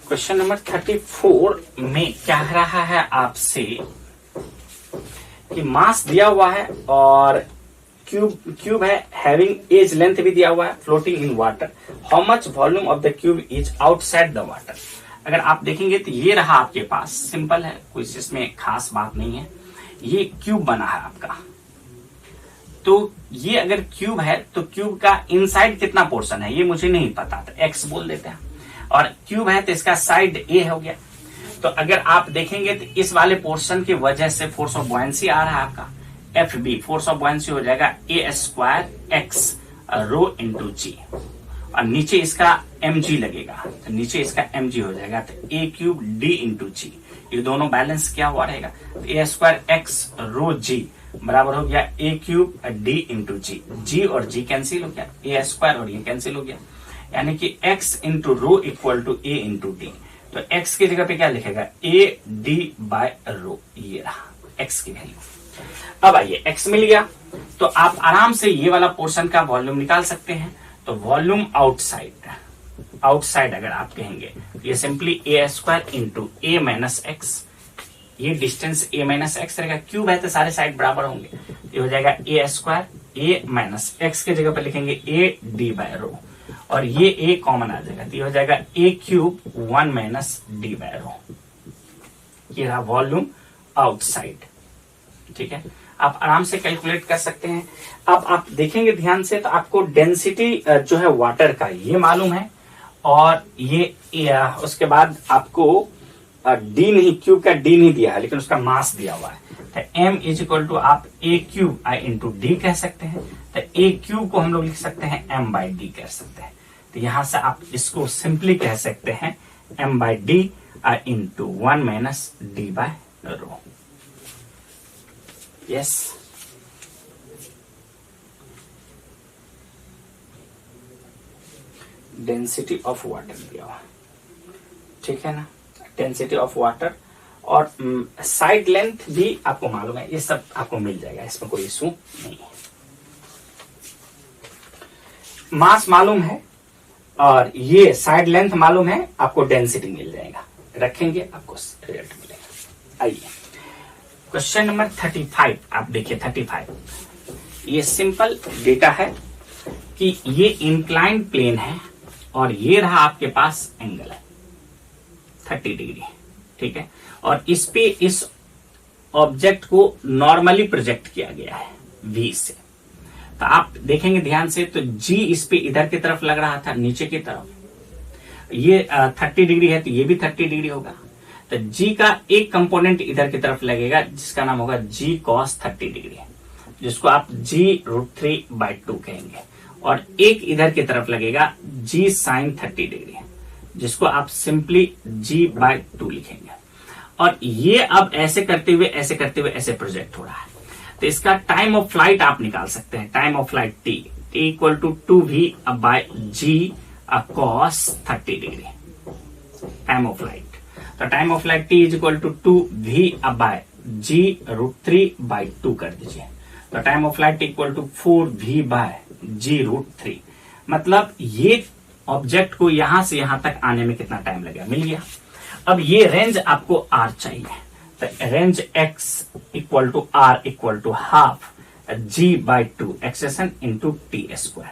क्वेश्चन नंबर 34 में क्या रहा है आपसे कि मास दिया हुआ है और क्यूब है, हैविंग एज लेंथ भी दिया हुआ है, floating in water, how much volume of the cube is outside the water. अगर आप देखेंगे तो ये रहा आपके पास, सिंपल है, कोई इसमें खास बात नहीं है। ये क्यूब बना है आपका, तो ये अगर क्यूब है तो क्यूब का इनसाइड कितना पोर्शन है ये मुझे नहीं पता, तो एक्स बोल देते हैं, और क्यूब है तो इसका साइड ए हो गया। तो अगर आप देखेंगे तो इस वाले पोर्शन की वजह से फोर्स ऑफ बॉयंसी आ रहा है आपका FB, फोर्स ऑफ बॉयंसी हो जाएगा A square x rho into g, और नीचे इसका mg लगेगा, तो नीचे इसका mg हो जाएगा, तो A क्यूब D इंटू जी, ये दोनों बैलेंस क्या हुआ रहेगा, तो A स्क्वायर एक्स रो जी बराबर हो गया A क्यूब D इंटू जी, जी और जी कैंसिल हो गया, A स्क्वायर और ये कैंसिल हो गया, यानी कि x into rho equal to A into D. तो x की जगह पे क्या लिखेगा, A D बाय रो, ये रहा x की वैल्यू। अब आइए x मिल गया तो आप आराम से ये वाला पोर्शन का वॉल्यूम निकाल सकते हैं। तो वॉल्यूम आउटसाइड अगर आप कहेंगे ये simply A square into A minus x, ये डिस्टेंस A माइनस एक्स रहेगा, क्यूब है तो सारे साइड बराबर होंगे, ये हो जाएगा A square A minus x की जगह पे लिखेंगे A D बाय रो, और ये A कॉमन आ जाएगा, तो ये हो जाएगा A cube 1 minus D by rho, ये रहा वॉल्यूम आउटसाइड, ठीक है। आप आराम से कैलकुलेट कर सकते हैं। अब आप देखेंगे ध्यान से तो आपको डेंसिटी जो है वाटर का ये मालूम है, और ये उसके बाद आपको डी नहीं, क्यूब का डी नहीं दिया है लेकिन उसका मास दिया हुआ है, तो m इज इक्वल टू आप ए क्यूब आई इंटू डी कह सकते हैं। तो ए क्यूब को हम लोग लिख सकते हैं m बाई डी कह सकते हैं। तो यहां से आप इसको सिंपली कह सकते हैं m by D into 1 minus D by rho. Yes, density of water दिया हुआ, ठीक है ना, डेंसिटी ऑफ वाटर और साइड लेंथ भी आपको मालूम है, ये सब आपको मिल जाएगा, इसमें कोई इशू नहीं है। मास मालूम है और ये साइड लेंथ मालूम है, आपको डेंसिटी मिल जाएगा, रखेंगे आपको रिजल्ट मिलेगा। आइए क्वेश्चन नंबर 35 आप देखिए 35। ये सिंपल डेटा है कि ये इंक्लाइंड प्लेन है और ये रहा आपके पास एंगल है 30 डिग्री, ठीक है, और इस पे इस ऑब्जेक्ट को नॉर्मली प्रोजेक्ट किया गया है V से। तो आप देखेंगे ध्यान से, तो G इस पे इधर की तरफ लग रहा था, नीचे की तरफ। ये 30 डिग्री है तो ये भी 30 डिग्री होगा। तो G का एक कंपोनेंट इधर की तरफ लगेगा जिसका नाम होगा G cos 30 डिग्री, जिसको आप G√3/2 कहेंगे, और एक इधर की तरफ लगेगा G sin 30 डिग्री, जिसको आप सिंपली G/2 लिखेंगे। और ये अब ऐसे करते हुए ऐसे प्रोजेक्ट हो रहा है। तो इसका टाइम ऑफ फ्लाइट आप निकाल सकते हैं, time of flight T equal to 2V/G cos 30 डिग्री, टाइम ऑफ फ्लाइट। तो time of flight T is equal to 2V/G√3/2 कर दीजिए। तो time of flight equal to 4V/G√3। मतलब ये ऑब्जेक्ट को यहां से यहां तक आने में कितना टाइम लगेगा, मिल गया। अब ये रेंज आपको R चाहिए, तो range X equal to R equal to half G/2 acceleration into T²,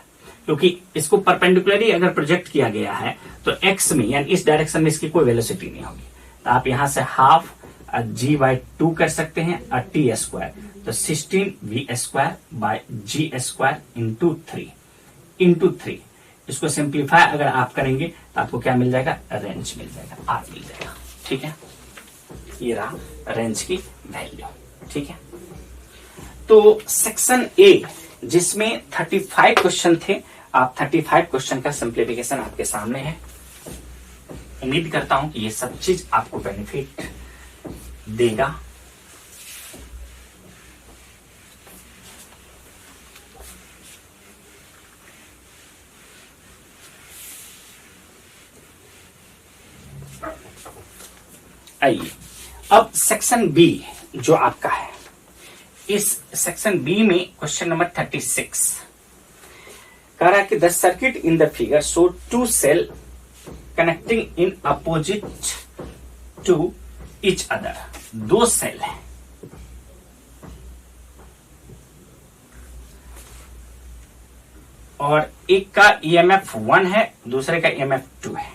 क्योंकि इसको परपेंडिकुलरली अगर प्रोजेक्ट किया गया है तो X में यानी इस डायरेक्शन में इसकी कोई वेलोसिटी नहीं होगी। तो आप यहां से हाफ G/2 कर सकते हैं और T², तो 16V²/G² इंटू 3। इसको सिंप्लीफाई अगर आप करेंगे तो आपको क्या मिल जाएगा, रेंज मिल जाएगा, R मिल जाएगा, ठीक है। ये रहा रेंज की वैल्यू, ठीक है। तो सेक्शन ए जिसमें 35 क्वेश्चन थे, आप 35 क्वेश्चन का सिंप्लीफिकेशन आपके सामने है। उम्मीद करता हूं कि ये सब चीज आपको बेनिफिट देगा। आइए अब सेक्शन बी जो आपका है, इस सेक्शन बी में क्वेश्चन नंबर 36 कह रहा है कि the circuit in the figure show 2 cell connecting in opposite to each other. 2 cell है और एक का EMF 1 है, दूसरे का EMF 2 है।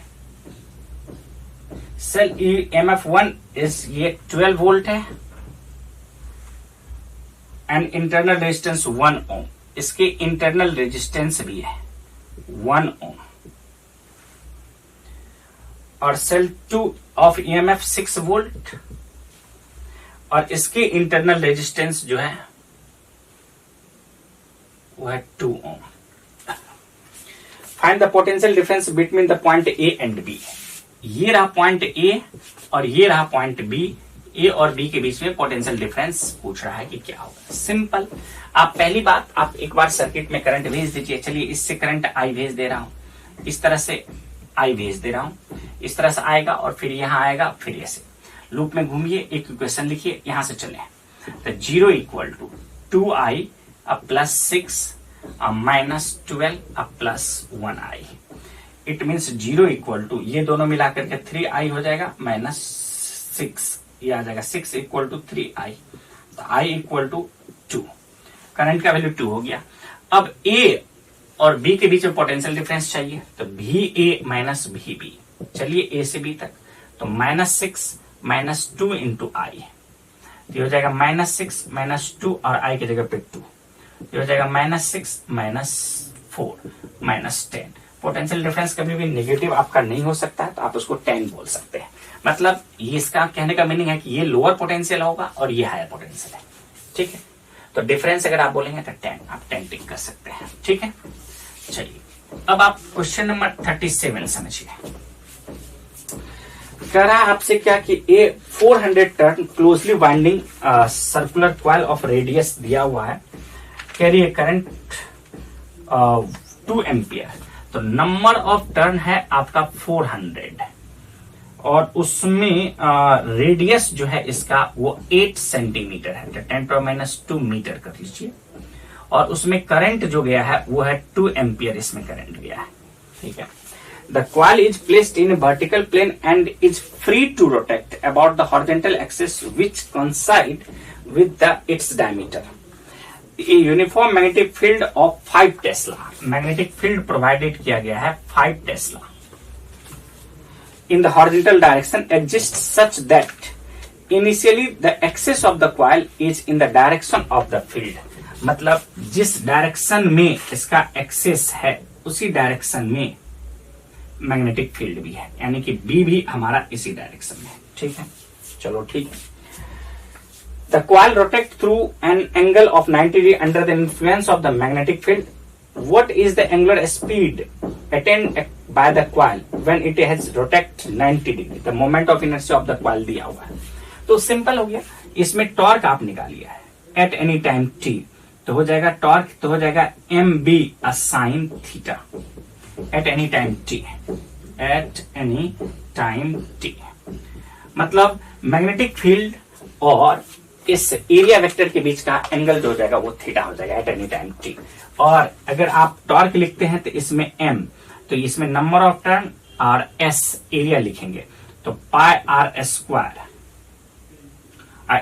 सेल EMF 1 इस ये 12 वोल्ट है एंड इंटरनल रेजिस्टेंस 1 ओम। इसके इंटरनल रेजिस्टेंस भी है 1 ओम। और सेल 2 ऑफ EMF 6 वोल्ट और इसके इंटरनल रेजिस्टेंस जो है वो है 2 ohm. Find the potential difference between the point A and B. ये रहा पॉइंट ए और ये रहा पॉइंट बी। ए और बी के बीच में पोटेंशियल डिफरेंस पूछ रहा है कि क्या होगा। सिंपल, आप पहली बात आप एक बार सर्किट में करंट भेज दीजिए। चलिए इससे करंट आई भेज दे रहा हूं, इस तरह से आई भेज दे रहा हूं, इस तरह से आएगा और फिर यहां आएगा, फिर ऐसे लूप में घूमिए, एक इक्वेशन लिखिए, यहां से चले तो 0 equal to 2i plus 6 minus 12 plus 1i। It means 0 equal to ये दोनों मिलाकर के 3i हो जाएगा माइनस 6, ये आ जाएगा 6 इक्वल टू 3i, तो i इक्वल टू 2। करंट का वैल्यू 2 हो गया। अब a और b के बीच में पोटेंशियल डिफरेंस चाहिए, तो va माइनस vb। चलिए a से b तक, तो माइनस 6 माइनस 2 इंटू आई, तो हो जाएगा माइनस 6 माइनस 2 और i की जगह पे 2, ये हो जाएगा minus 6 minus 4 minus 10। Potential difference कभी भी नेगेटिव आपका नहीं हो सकता है, तो आप उसको 10 बोल सकते हैं। मतलब ये इसका कहने का मीनिंग है कि ये लोअर पोटेंशियल होगा और ये हायर पोटेंशियल है। ठीक है, तो डिफरेंस अगर आप बोलेंगे तो 10, आप 10 टिक कर सकते हैं। ठीक है, चलिए अब आप क्वेश्चन नंबर 37 समझिए। कह रहा है आपसे क्या कि ए 400 turn closely winding circular coil of radius दिया हुआ है, कैरी ए करंट 2 एम्पियर। तो नंबर ऑफ टर्न है आपका 400 और उसमें रेडियस जो है इसका वो 8 सेंटीमीटर है, तो 10⁻² मीटर कर लीजिए। और उसमें करंट जो गया है वो है 2 एम्पियर, इसमें करंट गया है। ठीक है, the coil is placed in vertical plane and is free to rotate about the horizontal axis which coincide with the its diameter. A uniform magnetic field of 5 tesla, magnetic field provided किया गया है 5 tesla in the horizontal direction exists such that initially the axis of the coil is in the direction of the field। मतलब जिस direction में इसका access है उसी direction में मैग्नेटिक फील्ड भी है, यानी कि बी भी हमारा इसी डायरेक्शन में है। ठीक है, चलो ठीक है। The coil rotates through an angle of 90 degree under the influence of the magnetic field. What is the angular speed attained by the coil when it has rotated 90 degree? The moment of inertia of the coil दिया हुआ है। तो simple हो गया, इसमें torque आप निकालिए है एट एनी टाइम t, तो हो जाएगा टॉर्क, तो हो जाएगा mb sin theta at any time t, at any time t। मतलब मैग्नेटिक फील्ड और इस एरिया वेक्टर के बीच का एंगल जो हो जाएगा वो थीटा हो जाएगा एट एनी टाइम t। और अगर आप टॉर्क लिखते हैं तो इसमें m, तो इसमें नंबर ऑफ टर्न और s एरिया लिखेंगे, तो pi r square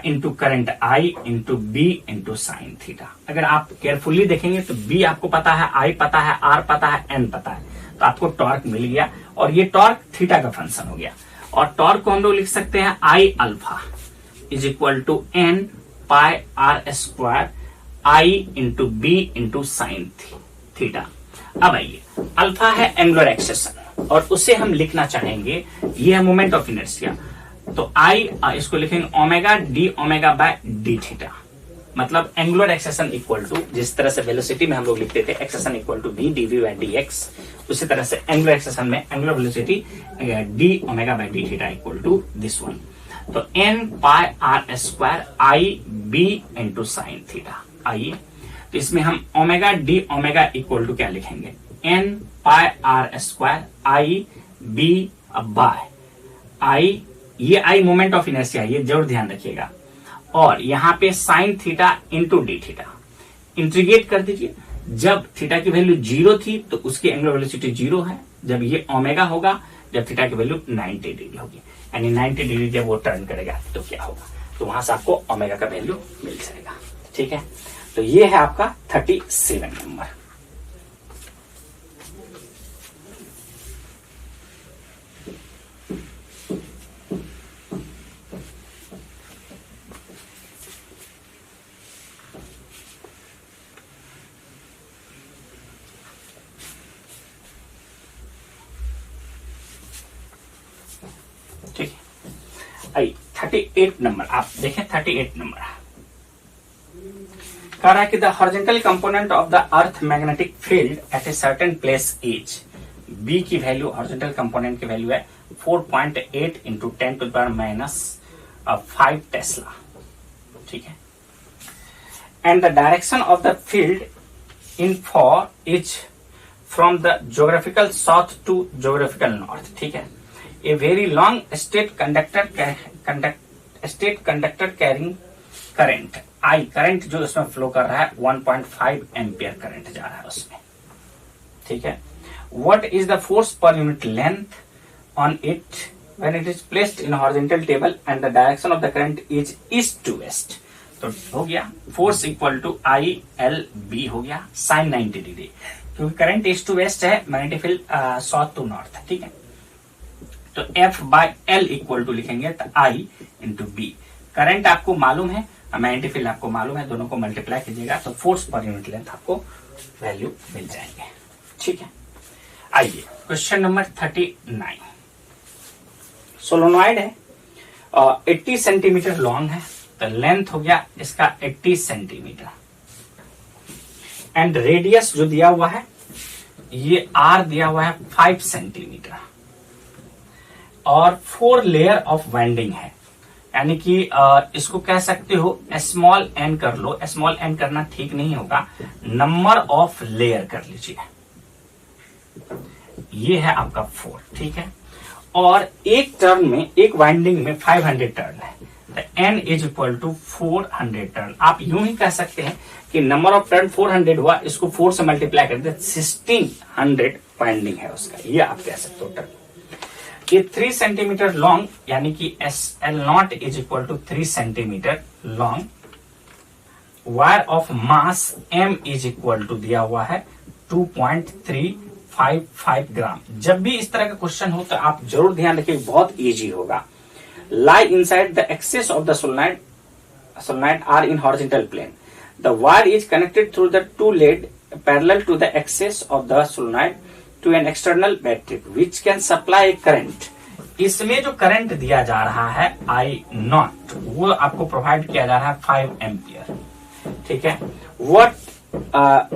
into current I into B into sine theta. अगर आप केयरफुली देखेंगे तो b आपको पता है, I पता है, r पता है, n पता है, तो आपको टॉर्क मिल गया और ये टॉर्क थीटा का फंक्शन हो गया। और टॉर्क को हम लोग लिख सकते हैं I alpha is equal to n pi r square I into B into sine theta. अब आइए, अल्फा है एंगुलर एक्सेशन और उसे हम लिखना चाहेंगे, ये है मोमेंट ऑफ इनर्शिया, तो आई इसको लिखेंगे omega d omega by d theta. मतलब एंगुलर एक्सेशन इक्वल टू, जिस तरह से वेलोसिटी में हम लोग लिखते थे acceleration equal to v dv by d x, उसी तरह से एंगुलर एक्सेशन में angular velocity d omega by d theta equal to this one. तो N pi r square I B into sine theta. आइए, तो इसमें हम omega d omega equal to क्या लिखेंगे, N pi r square I B by I, ये I moment of inertia, ये जरूर ध्यान रखिएगा, और यहां पे sine theta into D theta. Integrate कर दीजिए, जब थीटा की वैल्यू 0 थी तो उसकी एंगुलर वेलोसिटी 0 है, जब ये ओमेगा होगा जब थीटा की वैल्यू 90 डिग्री होगी, यानी 90 डिग्री जब वो टर्न करेगा तो क्या होगा, तो वहां से आपको ओमेगा का वैल्यू मिल जाएगा। ठीक है, तो ये है आपका 37 नंबर। ठीक है, 38 नंबर आप देखें। 38 नंबर कह रहा है कि the horizontal component of the earth magnetic field at a certain place is, B की वैल्यू हॉरिजॉन्टल कंपोनेंट की वैल्यू है 4.8 into 10 to the power minus 5 tesla. ठीक है, and the direction of the field in for is from the geographical south to geographical north. ठीक है, a very long straight conductor carrying current I, current जो इसमें flow कर रहा है 1.5 ampere current जा रहा है उसमें। ठीक है, what is the force per unit length on it when it is placed in horizontal table and the direction of the current is east to west. तो हो गया force equal to I L B हो गया sine 90 degree, क्योंकि current east to west है, magnetic field south to north. ठीक है, तो F by L equal to लिखेंगे तो आई इंटू बी। करंट आपको मालूम है, मैग्नेटिक फील्ड आपको मालूम है, दोनों को मल्टीप्लाई कीजिएगा तो फोर्स पर यूनिट लेंथ आपको वैल्यू मिल जाएंगे। ठीक है, आइए क्वेश्चन नंबर 39। सोलोनॉइड है 80 सेंटीमीटर लॉन्ग है, तो लेंथ हो गया इसका 80 सेंटीमीटर एंड रेडियस जो दिया हुआ है ये आर दिया हुआ है 5 सेंटीमीटर और 4 लेयर ऑफ वाइंडिंग है, यानी कि इसको कह सकते हो स्मॉल एन कर लो। स्मॉल एन करना ठीक नहीं होगा, नंबर ऑफ लेयर कर लीजिए। ये है आपका 4, ठीक है। और एक टर्न में, एक वाइंडिंग में 500 टर्न है, तो n is equal to 400 turn. आप यूं ही कह सकते हैं कि नंबर ऑफ टर्न 400 हुआ, इसको 4 से मल्टीप्लाई कर दे 1600 वाइंडिंग है उसका, ये आप कह सकते हो टर्न। ये 3 सेंटीमीटर लॉन्ग, यानी कि SL0 is equal to 3 centimetre long. Wire of mass M is equal to दिया हुआ है 2.355 ग्राम। जब भी इस तरह का क्वेश्चन हो तो आप जरूर ध्यान रखिए, बहुत इजी होगा। lie inside the axis of the solenoid are in horizontal plane. The wire is connected through the two lead parallel to the axis of the solenoid to an external battery which can supply a current. इसमें जो current दिया जा रहा है I0 वो आपको provide किया जा रहा है 5 एम्पियर, ठीक है। What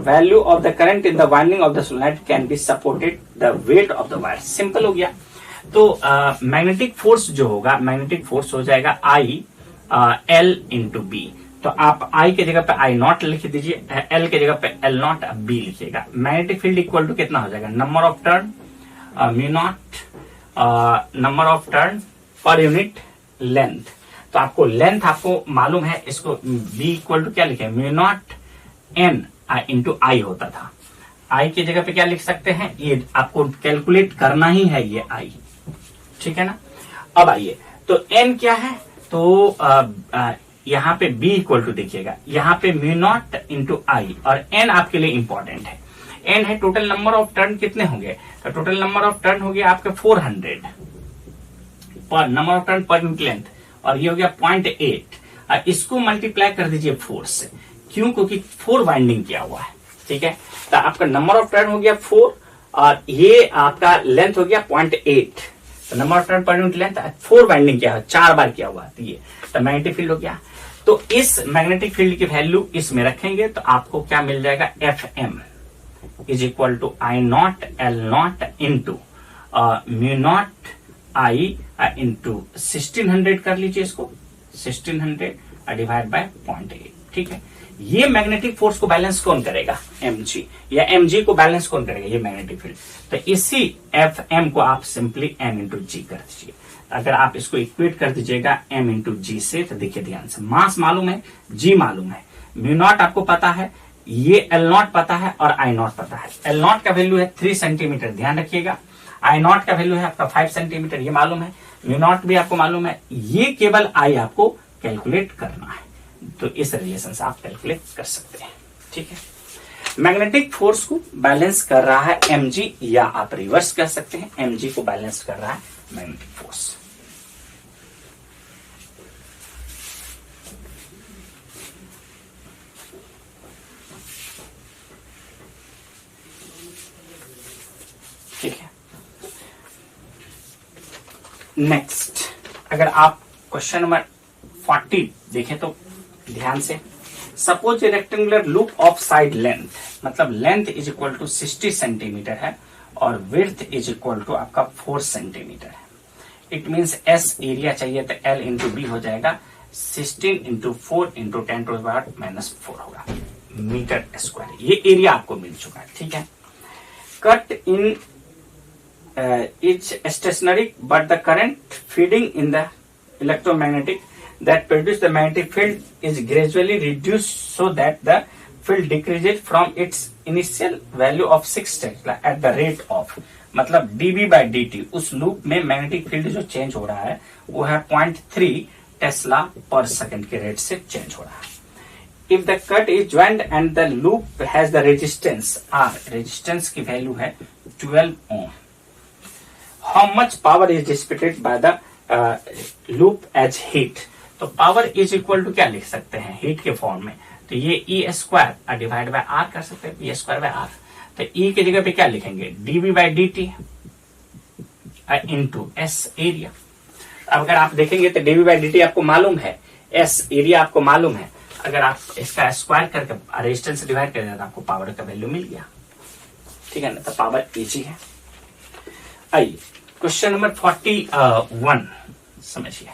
value of the current in the winding of the solenoid can be supported the weight of the wire. Simple हो गया। तो मैग्नेटिक फोर्स जो होगा, मैग्नेटिक फोर्स हो जाएगा I L इंटू बी। तो आप I के जगह पे I0 लिख दीजिए, L के जगह पे L0 B लिखिएगा। मैग्नेटिक फील्ड इक्वल टू कितना हो जाएगा, number of turn mu naught number of turn पर यूनिट लेंथ। तो आपको लेंथ आपको मालूम है, इसको B इक्वल टू क्या लिखे, mu naught N into I होता था। I की जगह पे क्या लिख सकते हैं, ये आपको कैलकुलेट करना ही है ये I, ठीक है ना। अब आइए, तो N क्या है, तो यहाँ पे B इक्वल टू देखिएगा, यहाँ पे म्यू नॉट इंटू आई और N आपके लिए इंपॉर्टेंट है। N है टोटल नंबर ऑफ टर्न कितने होंगे, तो टोटल नंबर ऑफ टर्न हो गया आपके 400 पर नंबर ऑफ टर्न पर यूनिट लेंथ, और ये हो गया 0.8। इसको मल्टीप्लाई कर दीजिए 4 से, क्यों, क्योंकि 4 वाइंडिंग किया हुआ है, ठीक है। तो आपका नंबर ऑफ टर्न हो गया 4 और ये आपका लेंथ हो गया 0.8। तो नंबर ऑफ टर्न पर यूनिट लेंथ 4 वाइंडिंग किया है, 4 बार किया हुआ, तो ये तो मैग्नेटिक फील्ड हो गया। तो इस मैग्नेटिक फील्ड की वैल्यू इसमें रखेंगे तो आपको क्या मिल जाएगा, FM is equal to I0 L0 into mu naught I into 1600 कर लीजिए, इसको 1600 डिवाइड बाय 0.8, ठीक है। ये मैग्नेटिक फोर्स को बैलेंस कौन करेगा, mg, या mg को बैलेंस कौन करेगा, ये मैग्नेटिक फील्ड। तो इसी Fm को आप सिंपली m इंटू जी कर दीजिए। अगर आप इसको इक्वेट कर दीजिएगा m इंटू जी से, तो देखिए ध्यान से, मास मालूम है, g मालूम है, म्यू नॉट आपको पता है, ये L0 पता है और I0 पता है। L0 का वैल्यू है 3 सेंटीमीटर, ध्यान रखिएगा। I0 का वैल्यू है आपका 5 सेंटीमीटर, ये मालूम है। म्यू नॉट भी आपको मालूम है, ये केवल I आपको कैलकुलेट करना है। तो इस रिलेशन से आप कैलकुलेट कर सकते हैं, ठीक है। मैग्नेटिक फोर्स को बैलेंस कर रहा है mg, या आप रिवर्स कर सकते हैं, mg को बैलेंस कर रहा है मैग्नेटिक फोर्स। ठीक है। नेक्स्ट, अगर आप क्वेश्चन नंबर 40 देखें तो ध्यान से, suppose a rectangular loop of side length, मतलब length is equal to 60 centimetre है और विड्थ इज इक्वल टू आपका 4 सेंटीमीटर है। इट मीन्स S एरिया चाहिए तो L इंटू बी हो जाएगा, 16 into 4 into 10 to the power -4 होगा मीटर स्क्वायर। ये एरिया आपको मिल चुका है, ठीक है। Cut in is stationary but the current feeding in the electromagnetic that produce the magnetic field is gradually reduced so that the field decreases from its initial value of 6 Tesla at the rate of, मतलब dB by dt, उस loop में magnetic field जो change हो रहा है वो है 0.3 Tesla पर सेकंड के रेट से चेंज हो रहा है। If the cut is joined and the loop has the resistance R, resistance की वैल्यू है 12 ओम। How much power is dissipated by the loop as heat? तो पावर इज इक्वल टू क्या लिख सकते हैं, हीट के फॉर्म में, तो ये E square divide by R कर सकते हैं, E स्क्वायर बाय R। तो E के जगह पे क्या लिखेंगे, dB by dt into S area. अब अगर आप देखेंगे तो डीवी बाई डी आपको मालूम है, एस एरिया आपको मालूम है, अगर आप इसका स्क्वायर करके रेजिस्टेंस से डिवाइड कर दें तो आपको पावर का वैल्यू मिल गया, ठीक है ना। तो पावर इजी है। आइए क्वेश्चन नंबर 41 समझिए।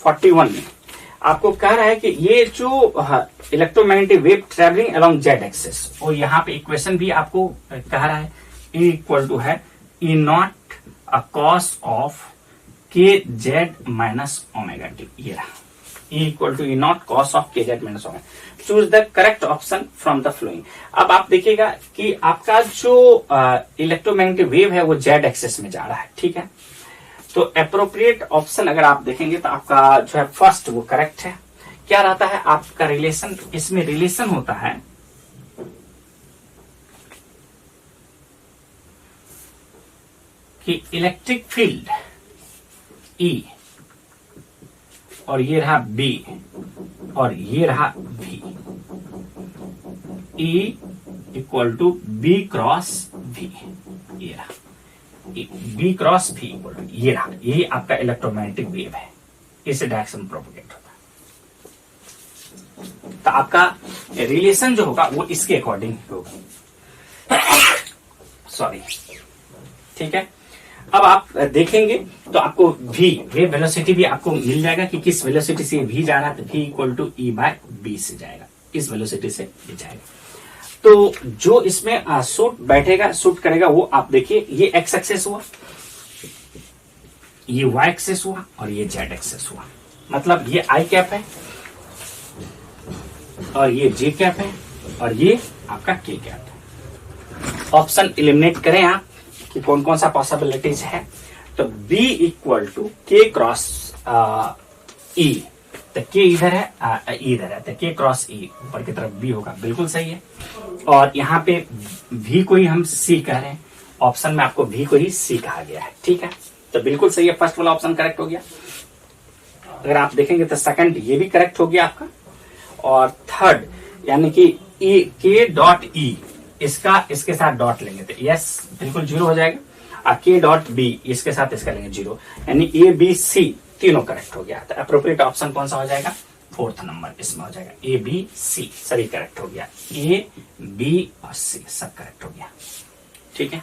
41 में आपको कह रहा है कि ये जो electromagnetic wave travelling along Z axis, और यहाँ पे इक्वेशन भी आपको कह रहा है E इक्वल टू है E naught cos of k z minus omega t. ये रहा E equal to E naught cos of k z minus omega. Choose the correct option from the following. अब आप देखिएगा कि आपका जो इलेक्ट्रोमैग्नेटिक वेव है वो जेड एक्सिस में जा रहा है, ठीक है। तो अप्रोप्रिएट ऑप्शन अगर आप देखेंगे तो आपका जो है फर्स्ट वो करेक्ट है। क्या रहता है आपका रिलेशन, इसमें रिलेशन होता है कि इलेक्ट्रिक फील्ड E और ये रहा B और ये रहा V, E equal to B cross V, ये रहा B cross V equal to ये रहा, यही आपका इलेक्ट्रोमैग्नेटिक वेव है, इसे डायरेक्शन में प्रोपोगेट होता है। तो आपका रिलेशन जो होगा वो इसके अकॉर्डिंग होगा, सॉरी, ठीक है। अब आप देखेंगे तो आपको v वेव वेलोसिटी भी आपको मिल जाएगा कि किस वेलोसिटी से v जा रहा है, तो v equal to E by B से जाएगा, इस वेलोसिटी से भी जाएगा। तो जो इसमें सूट बैठेगा, सूट करेगा, वो आप देखिए ये x एक्सेस हुआ, ये y एक्सेस हुआ और ये z एक्सेस हुआ। मतलब ये i कैप है और ये j कैप है और ये आपका k कैप है। ऑप्शन एलिमिनेट करें आप कि कौन कौन सा पॉसिबिलिटीज है। तो b इक्वल टू के क्रॉस e, तो k इधर है, इधर है, तो k क्रॉस e ऊपर की तरफ b होगा, बिल्कुल सही है। और यहाँ पे v को ही हम c कह रहे हैं, ऑप्शन में आपको v को ही c कहा गया है, ठीक है। तो बिल्कुल सही है, फर्स्ट वाला ऑप्शन करेक्ट हो गया। अगर आप देखेंगे तो सेकंड ये भी करेक्ट हो गया आपका, और थर्ड यानी कि e k डॉट e, इसका इसके साथ डॉट लेंगे तो यस बिल्कुल जीरो हो जाएगा, और के डॉट बी इसके साथ इसका लेंगे जीरो, यानी ए बी सी तीनों करेक्ट हो गया। तो अप्रोप्रिएट ऑप्शन कौन सा हो जाएगा, फोर्थ नंबर इसमें हो जाएगा, ए बी सी सभी करेक्ट हो गया, ए बी और सी सब करेक्ट हो गया, ठीक है।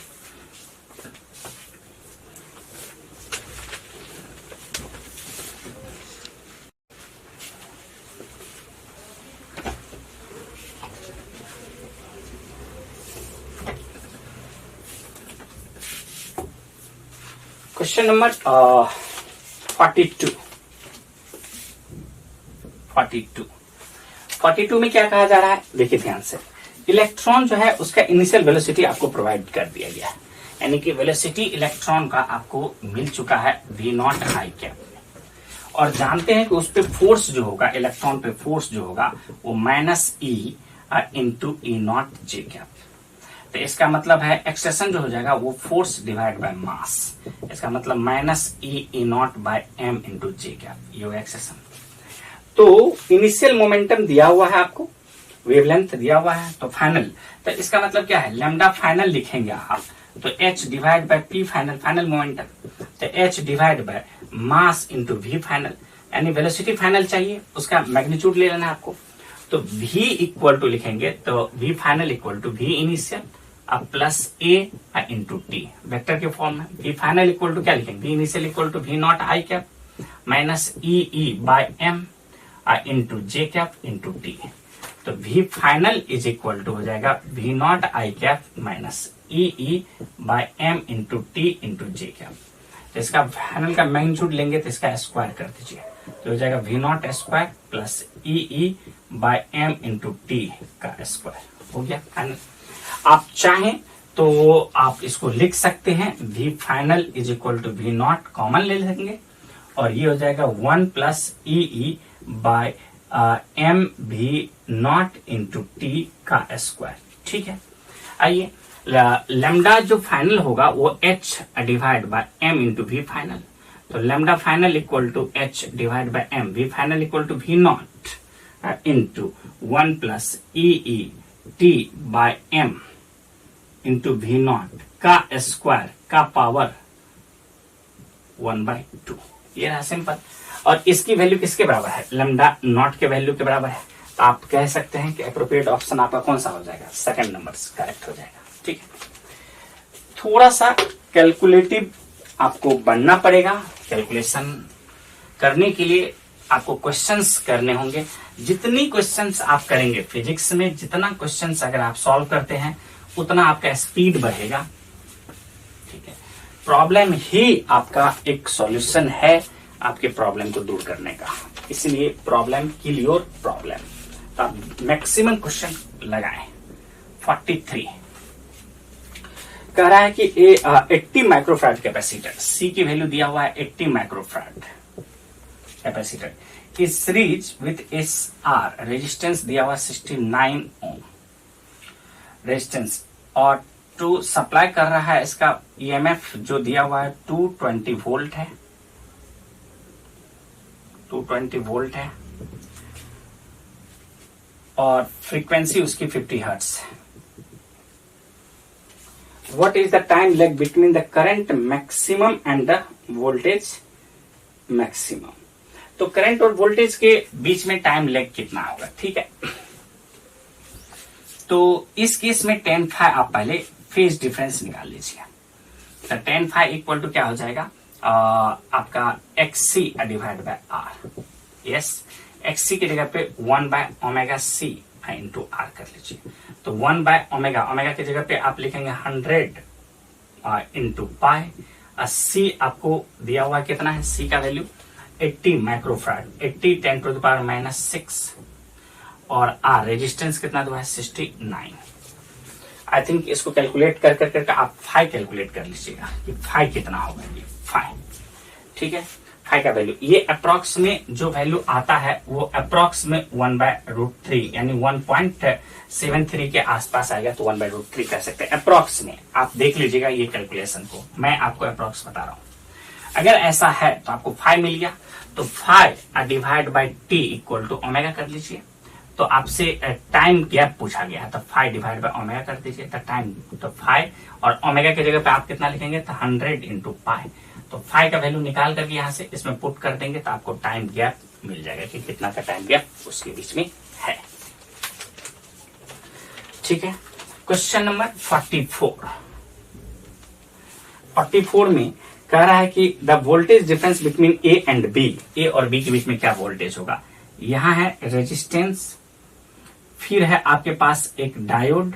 क्वेश्चन नंबर 42 में क्या कहा जा रहा है, देखिए ध्यान से। इलेक्ट्रॉन जो है उसका इनिशियल वेलोसिटी आपको प्रोवाइड कर दिया गया है, यानी कि वेलोसिटी इलेक्ट्रॉन का आपको मिल चुका है v नॉट आई कैप, और जानते हैं कि उस पर फोर्स जो होगा, इलेक्ट्रॉन पे फोर्स जो होगा वो minus e into E not J cap. तो इसका मतलब है एक्सेशन जो हो जाएगा वो फोर्स डिवाइड बाय मास, इसका मतलब minus E naught by M into J cap, ये होगा एक्सेशन। तो इनिशियल मोमेंटम दिया हुआ है आपको, वेवलेंथ दिया हुआ है, तो फाइनल, तो इसका मतलब क्या है, लैम्डा फाइनल लिखेंगे आप, तो h divide by p final, final momentum, तो h divide by mass into v final, यानी वेलोसिटी फाइनल चाहिए, उसका मैग्नीट्यूड ले लेना है आपको। तो v इक्वल टू लिखेंगे तो v final equal to v initial अब plus a into t, vector के फॉर्म में। v फाइनल इक्वल टू क्या लिखेंगे, v initial equal to v naught i cap minus e by M into J cap into t. तो v final is equal to हो जाएगा v naught i cap minus e by M into t into J cap. तो इसका final का magnitude लेंगे तो इसका square कर दीजिए, तो हो जाएगा v naught square plus E by M into T का स्क्वायर, हो गया फाइनल। आप चाहें तो आप इसको लिख सकते हैं v final is equal to v naught common ले लेंगे, और ये हो जाएगा 1 plus E by m v naught into T का स्क्वायर, ठीक है। आइए लैम्डा जो फाइनल होगा वो h divide by m into v final, तो lambda final equal to h divide by m, v final equal to v naught into 1 plus e t by m into v naught का square का power 1/2। ये रहा simple. और इसकी value किसके बराबर है? लैम्डा नॉट के वैल्यू के बराबर है। तो आप कह सकते हैं कि एप्रोप्रिएट ऑप्शन आपका कौन सा हो जाएगा? सेकंड नंबर करेक्ट हो जाएगा। ठीक है, थोड़ा सा कैलकुलेटिव आपको बनना पड़ेगा। कैलकुलेशन करने के लिए आपको क्वेश्चंस करने होंगे। जितनी क्वेश्चंस आप करेंगे फिजिक्स में, जितना क्वेश्चंस अगर आप सॉल्व करते हैं उतना आपका स्पीड बढ़ेगा। ठीक है, प्रॉब्लम ही आपका एक सॉल्यूशन है आपके प्रॉब्लम को दूर करने का। इसलिए प्रॉब्लम किल योर प्रॉब्लम। तो आप मैक्सिमम क्वेश्चन लगाएं। 43 कह रहा है कि 80 माइक्रोफैराड कैपेसिटर, सी की वैल्यू दिया हुआ है 80 microfarad capacitor is series with S R, resistance दिया हुआ 69 ओम रेजिस्टेंस, और टू सप्लाई कर रहा है इसका ईएमएफ जो दिया हुआ है 220 वोल्ट है, 220 वोल्ट है, और फ्रीक्वेंसी उसकी 50 हर्ट्ज है। What is the time lag between the current maximum and the voltage maximum? तो करंट और वोल्टेज के बीच में टाइम लैग कितना होगा? ठीक है, तो इस केस में tan phi आप पहले फेज डिफरेंस निकाल लीजिए। तो tan phi इक्वल टू क्या हो जाएगा? आपका XC divide by R। Yes, XC की जगह पे 1/ωc इंटू R कर लीजिए। तो 1/ओमेगा, ओमेगा की जगह पे आप लिखेंगे 100 इंटू पाई। C आपको दिया हुआ कितना है? C का वैल्यू 80 माइक्रोफैराड, 80 10⁻⁻⁶, और R रेजिस्टेंस कितना हुआ है? 69। आई थिंक इसको कैलकुलेट कर कर आप फाई कैलकुलेट कर लीजिएगा कि फाई कितना होगा। ये फाई, ठीक है, फाई का वैल्यू ये अप्रॉक्स में जो वैल्यू आता है वो अप्रॉक्स में 1/√3 यानी 1.73 के आसपास आएगा। तो 1/√3 कह सकते हैं अप्रॉक्स में। आप देख लीजिएगा ये कैलकुलेशन को, मैं आपको अप्रॉक्स बता रहा हूं। अगर ऐसा है तो आपको फाई मिल गया, तो phi divide by T equal to omega कर लीजिए। तो आपसे टाइम गैप पूछा गया है, तो फाई डिवाइड बाई ओमेगा कर दीजिए। तो टाइम, तो फाई और ओमेगा की जगह पे आप कितना लिखेंगे? तो 100 इंटू पाई। तो फाई का वैल्यू निकाल करके यहां से इसमें पुट कर देंगे तो आपको टाइम गैप मिल जाएगा कि कितना का टाइम गैप उसके बीच में है। ठीक है, क्वेश्चन नंबर 44 में कह रहा है कि the voltage difference between A and B, A और बी के बीच में क्या वोल्टेज होगा? यहां है रेजिस्टेंस, फिर है आपके पास एक डायोड,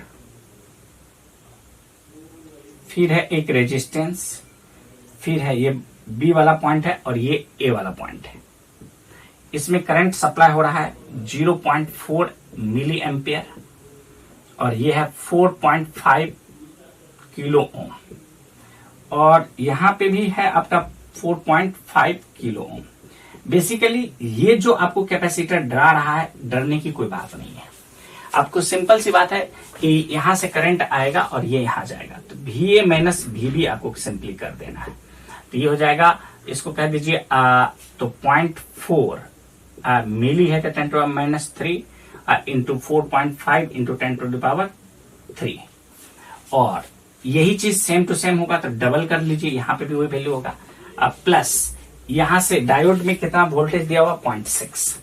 फिर है एक रेजिस्टेंस, फिर है ये बी वाला पॉइंट है और ये ए वाला पॉइंट है। इसमें करंट सप्लाई हो रहा है 0.4 मिली एम्पियर और ये है 4.5 किलो ओम, और यहां पे भी है आपका 4.5 किलो ओम। बेसिकली ये जो आपको कैपेसिटर डरा रहा है, डरने की कोई बात नहीं है। आपको सिंपल सी बात है कि यहां से करंट आएगा और ये यहां जाएगा, तो VA माइनस VB आपको सिंपली कर देना है। तो ये हो जाएगा, इसको कह दीजिए तो 0.4 मिली है तो 10⁻³ इंटू 4.5 इंटू 10⁻³ और यही चीज सेम टू सेम होगा तो डबल कर लीजिए, यहां पे भी वही वैल्यू होगा। प्लस यहां से डायोड में कितना वोल्टेज दिया हुआ? 0.6,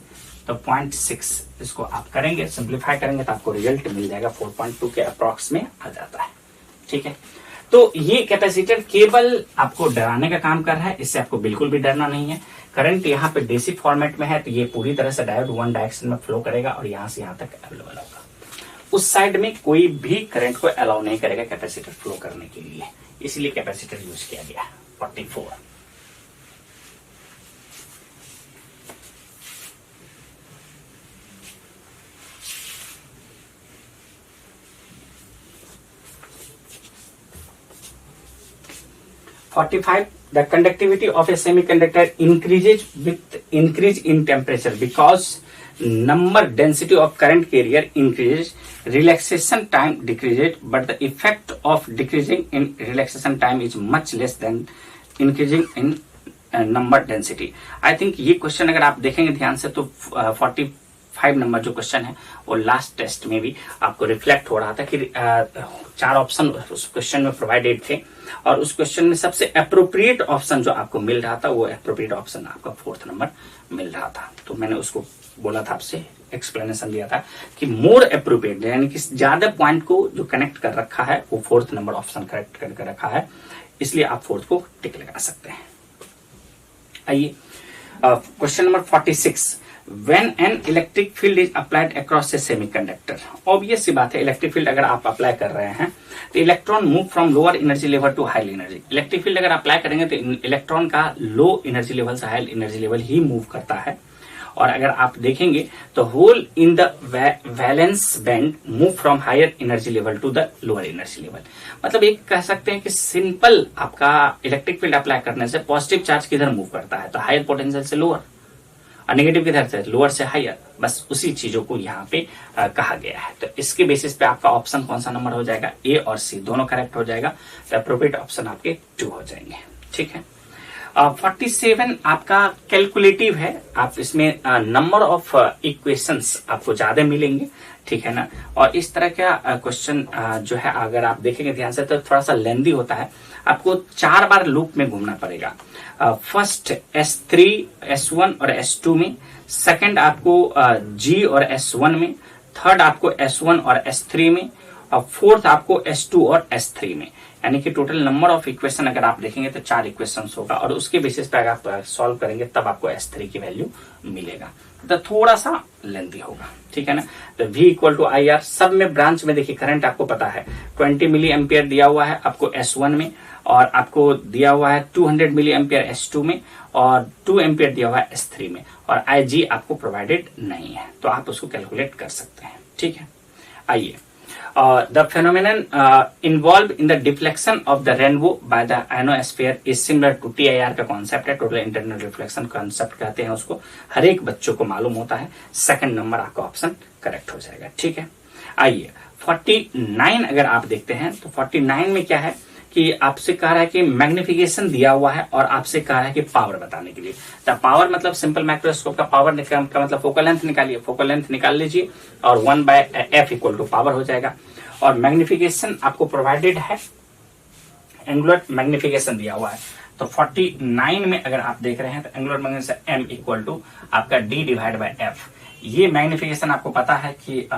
तो 0.6 इसको आप करेंगे, सिंप्लीफाई करेंगे तो आपको रिजल्ट मिल जाएगा 4.2 के अप्रॉक्स में आ जाता है। ठीक है, तो ये कैपेसिटर केवल आपको डराने का काम कर रहा है, इससे आपको बिल्कुल भी डरना नहीं है। करंट यहाँ पे डीसी फॉर्मेट में है तो ये पूरी तरह से डायोड वन डायरेक्शन में फ्लो करेगा और यहां से यहां तक अवेलेबल होगा। उस साइड में कोई भी करंट को अलाउ नहीं करेगा कैपेसिटर फ्लो करने के लिए, इसलिए कैपेसिटर यूज किया गया। 44 45 the conductivity of a semiconductor increases with increase in temperature because number density of current carrier increases, relaxation time decreases, but the effect of decreasing in relaxation time is much less than increasing in number density. I think ये question अगर आप देखेंगे ध्यान से तो 45 number जो question है वो लास्ट टेस्ट में भी आपको रिफ्लेक्ट हो रहा था कि 4 ऑप्शन उस क्वेश्चन में प्रोवाइडेड थे और उस क्वेश्चन में सबसे अप्रोप्रिएट ऑप्शन जो आपको मिल रहा था वो अप्रोप्रिएट ऑप्शन आपका 4th नंबर मिल रहा था। तो मैंने उसको बोला था, आपसे एक्सप्लेनेशन दिया था कि मोर अप्रोप्रिएट यानी कि ज्यादा पॉइंट को जो कनेक्ट कर रखा है वो 4th नंबर ऑप्शन कनेक्ट करके रखा है, इसलिए आप 4th को टिक लगा सकते हैं। आइए question number 46, When an electric field is applied across a semiconductor, obvious सी बात है, इलेक्ट्रिक फील्ड अगर आप अप्लाई कर रहे हैं तो electron move from lower energy level to high energy. Electric field अगर अप्लाई करेंगे तो इलेक्ट्रॉन का लो एनर्जी लेवल से हाई एनर्जी लेवल ही मूव करता है। और अगर आप देखेंगे तो hole in the valence band move from higher energy level to the lower energy level. मतलब एक कह सकते हैं कि सिंपल आपका इलेक्ट्रिक फील्ड अप्लाई करने से पॉजिटिव चार्ज किधर मूव करता है, तो हायर पोटेंशियल से लोअर और नेगेटिव किधर से, लोअर से हायर। बस उसी चीजों को यहाँ पे कहा गया है। तो इसके बेसिस पे आपका ऑप्शन कौन सा नंबर हो जाएगा, ए और सी दोनों करेक्ट हो जाएगा। तो अप्रोप्रिएट ऑप्शन आपके 2 हो जाएंगे। ठीक है। 47 आपका कैलकुलेटिव है, आप इसमें नंबर ऑफ इक्वेशंस आपको ज्यादा मिलेंगे। ठीक है ना। और इस तरह का क्वेश्चन जो है अगर आप देखेंगे ध्यान से तो थोड़ा सा लेंदी होता है, आपको 4 बार लूप में घूमना पड़ेगा। फर्स्ट S3, S1 और S2 में, सेकंड आपको G और S1 में, थर्ड आपको S1 और S3 में, और फोर्थ आपको S2 और S3 में। यानी कि टोटल नंबर ऑफ इक्वेशन अगर आप देखेंगे तो 4 इक्वेशंस होगा और उसके बेसिस पे अगर आप सॉल्व करेंगे तब आपको S3 की वैल्यू मिलेगा। तो थोड़ा सा लेंथी होगा। ठीक है ना। तो V इक्वल टू IR, सब में ब्रांच में देखिए करंट आपको पता है 20 मिली एम्पियर दिया हुआ है आपको S1 में, और आपको दिया हुआ है 200 मिली एम्पियर S2 में, और 2 एम्पियर दिया हुआ है S3 में, और IG आपको प्रोवाइडेड नहीं है, तो आप उसको कैलकुलेट कर सकते हैं। ठीक है। आइए, the phenomenon involved in the deflection of the rainbow by the ionosphere is similar to TIR का कॉन्सेप्ट है, टोटल इंटरनल रिफ्लेक्शन कॉन्सेप्ट कहते हैं उसको। हर एक बच्चों को मालूम होता है। सेकंड नंबर आपका ऑप्शन करेक्ट हो जाएगा। ठीक है। आइए 49 अगर आप देखते हैं तो 49 में क्या है कि आपसे कह रहा है कि मैग्निफिकेशन दिया हुआ है और आपसे कह रहा है कि पावर बताने के लिए। तो पावर मतलब सिंपल माइक्रोस्कोप का पावर का मतलब फोकल लेंथ निकालिए, फोकल लेंथ निकाल लीजिए और 1/f इक्वल टू पावर हो जाएगा। और मैग्निफिकेशन आपको प्रोवाइडेड है, एंगुलर मैग्निफिकेशन दिया हुआ है। तो 49 में अगर आप देख रहे हैं तो angular magnification m equal to आपका d डिवाइड बाय f। ये मैग्निफिकेशन आपको पता है कि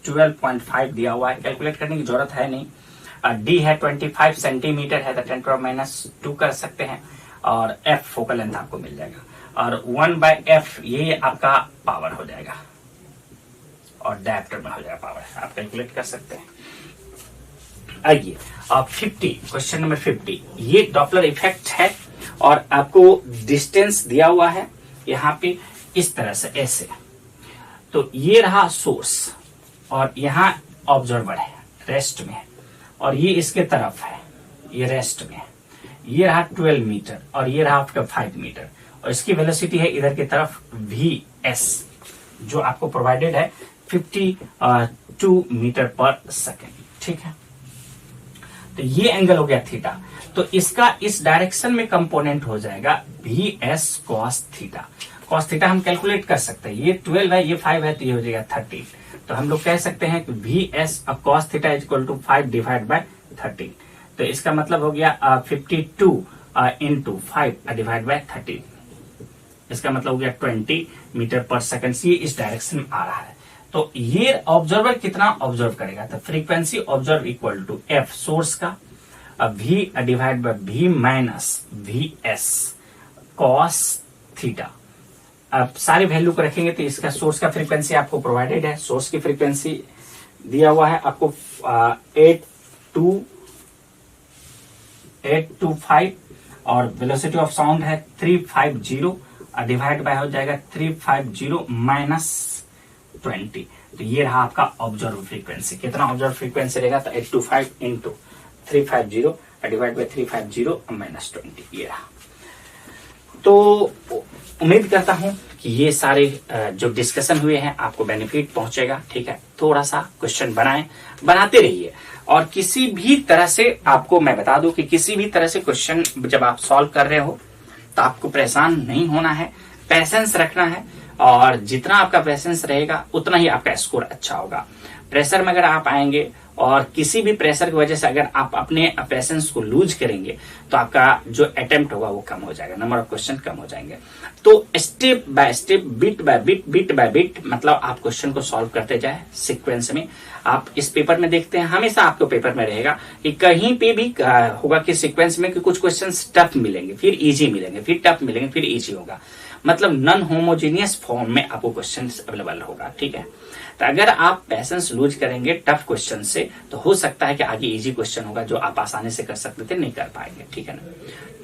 12.5 दिया हुआ है, कैलकुलेट करने की जरूरत है नहीं। डी है 25 सेंटीमीटर है, तो 10⁻² कर सकते हैं, और f फोकल लेंथ आपको मिल जाएगा, और 1/f ये आपका पावर हो जाएगा, और डायप्टर में हो जाएगा पावर, आप कैलकुलेट कर सकते हैं। आइए अब 50, क्वेश्चन नंबर 50, ये डॉपलर इफेक्ट है और आपको डिस्टेंस दिया हुआ है यहाँ पे इस तरह से ऐसे। तो ये रहा सोर्स और यहाँ ऑब्जर्वर है रेस्ट में, और ये इसके तरफ है, ये रेस्ट में। ये रहा 12 मीटर और ये रहा आपका 5 मीटर, और इसकी वेलोसिटी है इधर की तरफ vs, जो आपको प्रोवाइडेड है 52 मीटर पर सेकेंड। ठीक है। तो ये एंगल हो गया थीटा, तो इसका इस डायरेक्शन में कंपोनेंट हो जाएगा vs cos theta. cos theta हम कैलकुलेट कर सकते हैं, ये 12 है, ये 5 है, तो ये हो जाएगा 13। तो हम लोग कह सकते हैं कि vs cos theta equal to 5 divide by 13। तो इसका मतलब हो गया 52 इंटू 5 डिवाइड बाय 13। इसका मतलब हो गया 20 मीटर पर सेकंड। ये इस डायरेक्शन में आ रहा है। तो ये ऑब्जर्वर कितना ऑब्जर्व करेगा, तो frequency observe equal to f source का v divide by v minus vs cos theta. अब सारी वैल्यू को रखेंगे तो इसका सोर्स का फ्रीक्वेंसी आपको प्रोवाइडेड है, सोर्स की फ्रीक्वेंसी दिया हुआ है आपको 825, और वेलोसिटी ऑफ साउंड है 350, डिवाइड बाय हो जाएगा 350 माइनस 20। तो ये रहा आपका ऑब्जर्व फ्रीक्वेंसी। कितना ऑब्जर्व फ्रीक्वेंसी रहेगा, तो 825 इंटू 350 डिवाइड बाय 350 माइनस 20, ये रहा। तो उम्मीद करता हूं कि ये सारे जो डिस्कशन हुए हैं आपको बेनिफिट पहुंचेगा। ठीक है। थोड़ा सा क्वेश्चन बनाते रहिए, और किसी भी तरह से आपको मैं बता दूं कि किसी भी तरह से क्वेश्चन जब आप सॉल्व कर रहे हो तो आपको परेशान नहीं होना है, पेशेंस रखना है, और जितना आपका पेशेंस रहेगा उतना ही आपका स्कोर अच्छा होगा। प्रेशर में अगर आप आएंगे और किसी भी प्रेशर की वजह से अगर आप अपने पेशेंस को लूज करेंगे तो आपका जो अटेम्प्ट होगा वो कम हो जाएगा, नंबर ऑफ क्वेश्चन कम हो जाएंगे। तो step by step, bit by bit मतलब आप क्वेश्चन को सॉल्व करते जाए सीक्वेंस में। आप इस पेपर में देखते हैं, हमेशा आपको पेपर में रहेगा कि कहीं पे भी होगा कि सीक्वेंस में कि कुछ क्वेश्चंस टफ मिलेंगे, फिर इजी मिलेंगे, फिर टफ मिलेंगे, फिर इजी होगा, मतलब नॉन होमोजेनियस फॉर्म में आपको क्वेश्चंस अवेलेबल होगा। ठीक है, तो अगर आप पेशेंस लूज करेंगे टफ क्वेश्चन से तो हो सकता है कि आगे इजी क्वेश्चन होगा जो आप आसानी से कर सकते थे, नहीं कर पाएंगे। ठीक है ना,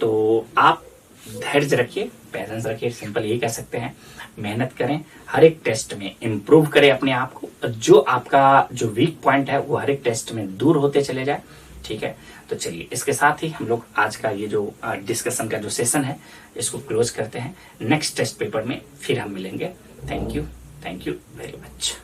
तो आप धैर्य रखिए, पेशेंस रखिए, सिंपल यही कह सकते हैं। मेहनत करें, हर एक टेस्ट में इंप्रूव करें अपने आप को, जो आपका जो वीक पॉइंट है वो हर एक टेस्ट में दूर होते चले जाए। ठीक है, तो चलिए इसके साथ ही हम लोग आज का ये जो डिस्कशन का जो सेशन है इसको क्लोज करते हैं। नेक्स्ट टेस्ट पेपर में फिर हम मिलेंगे। Thank you very much.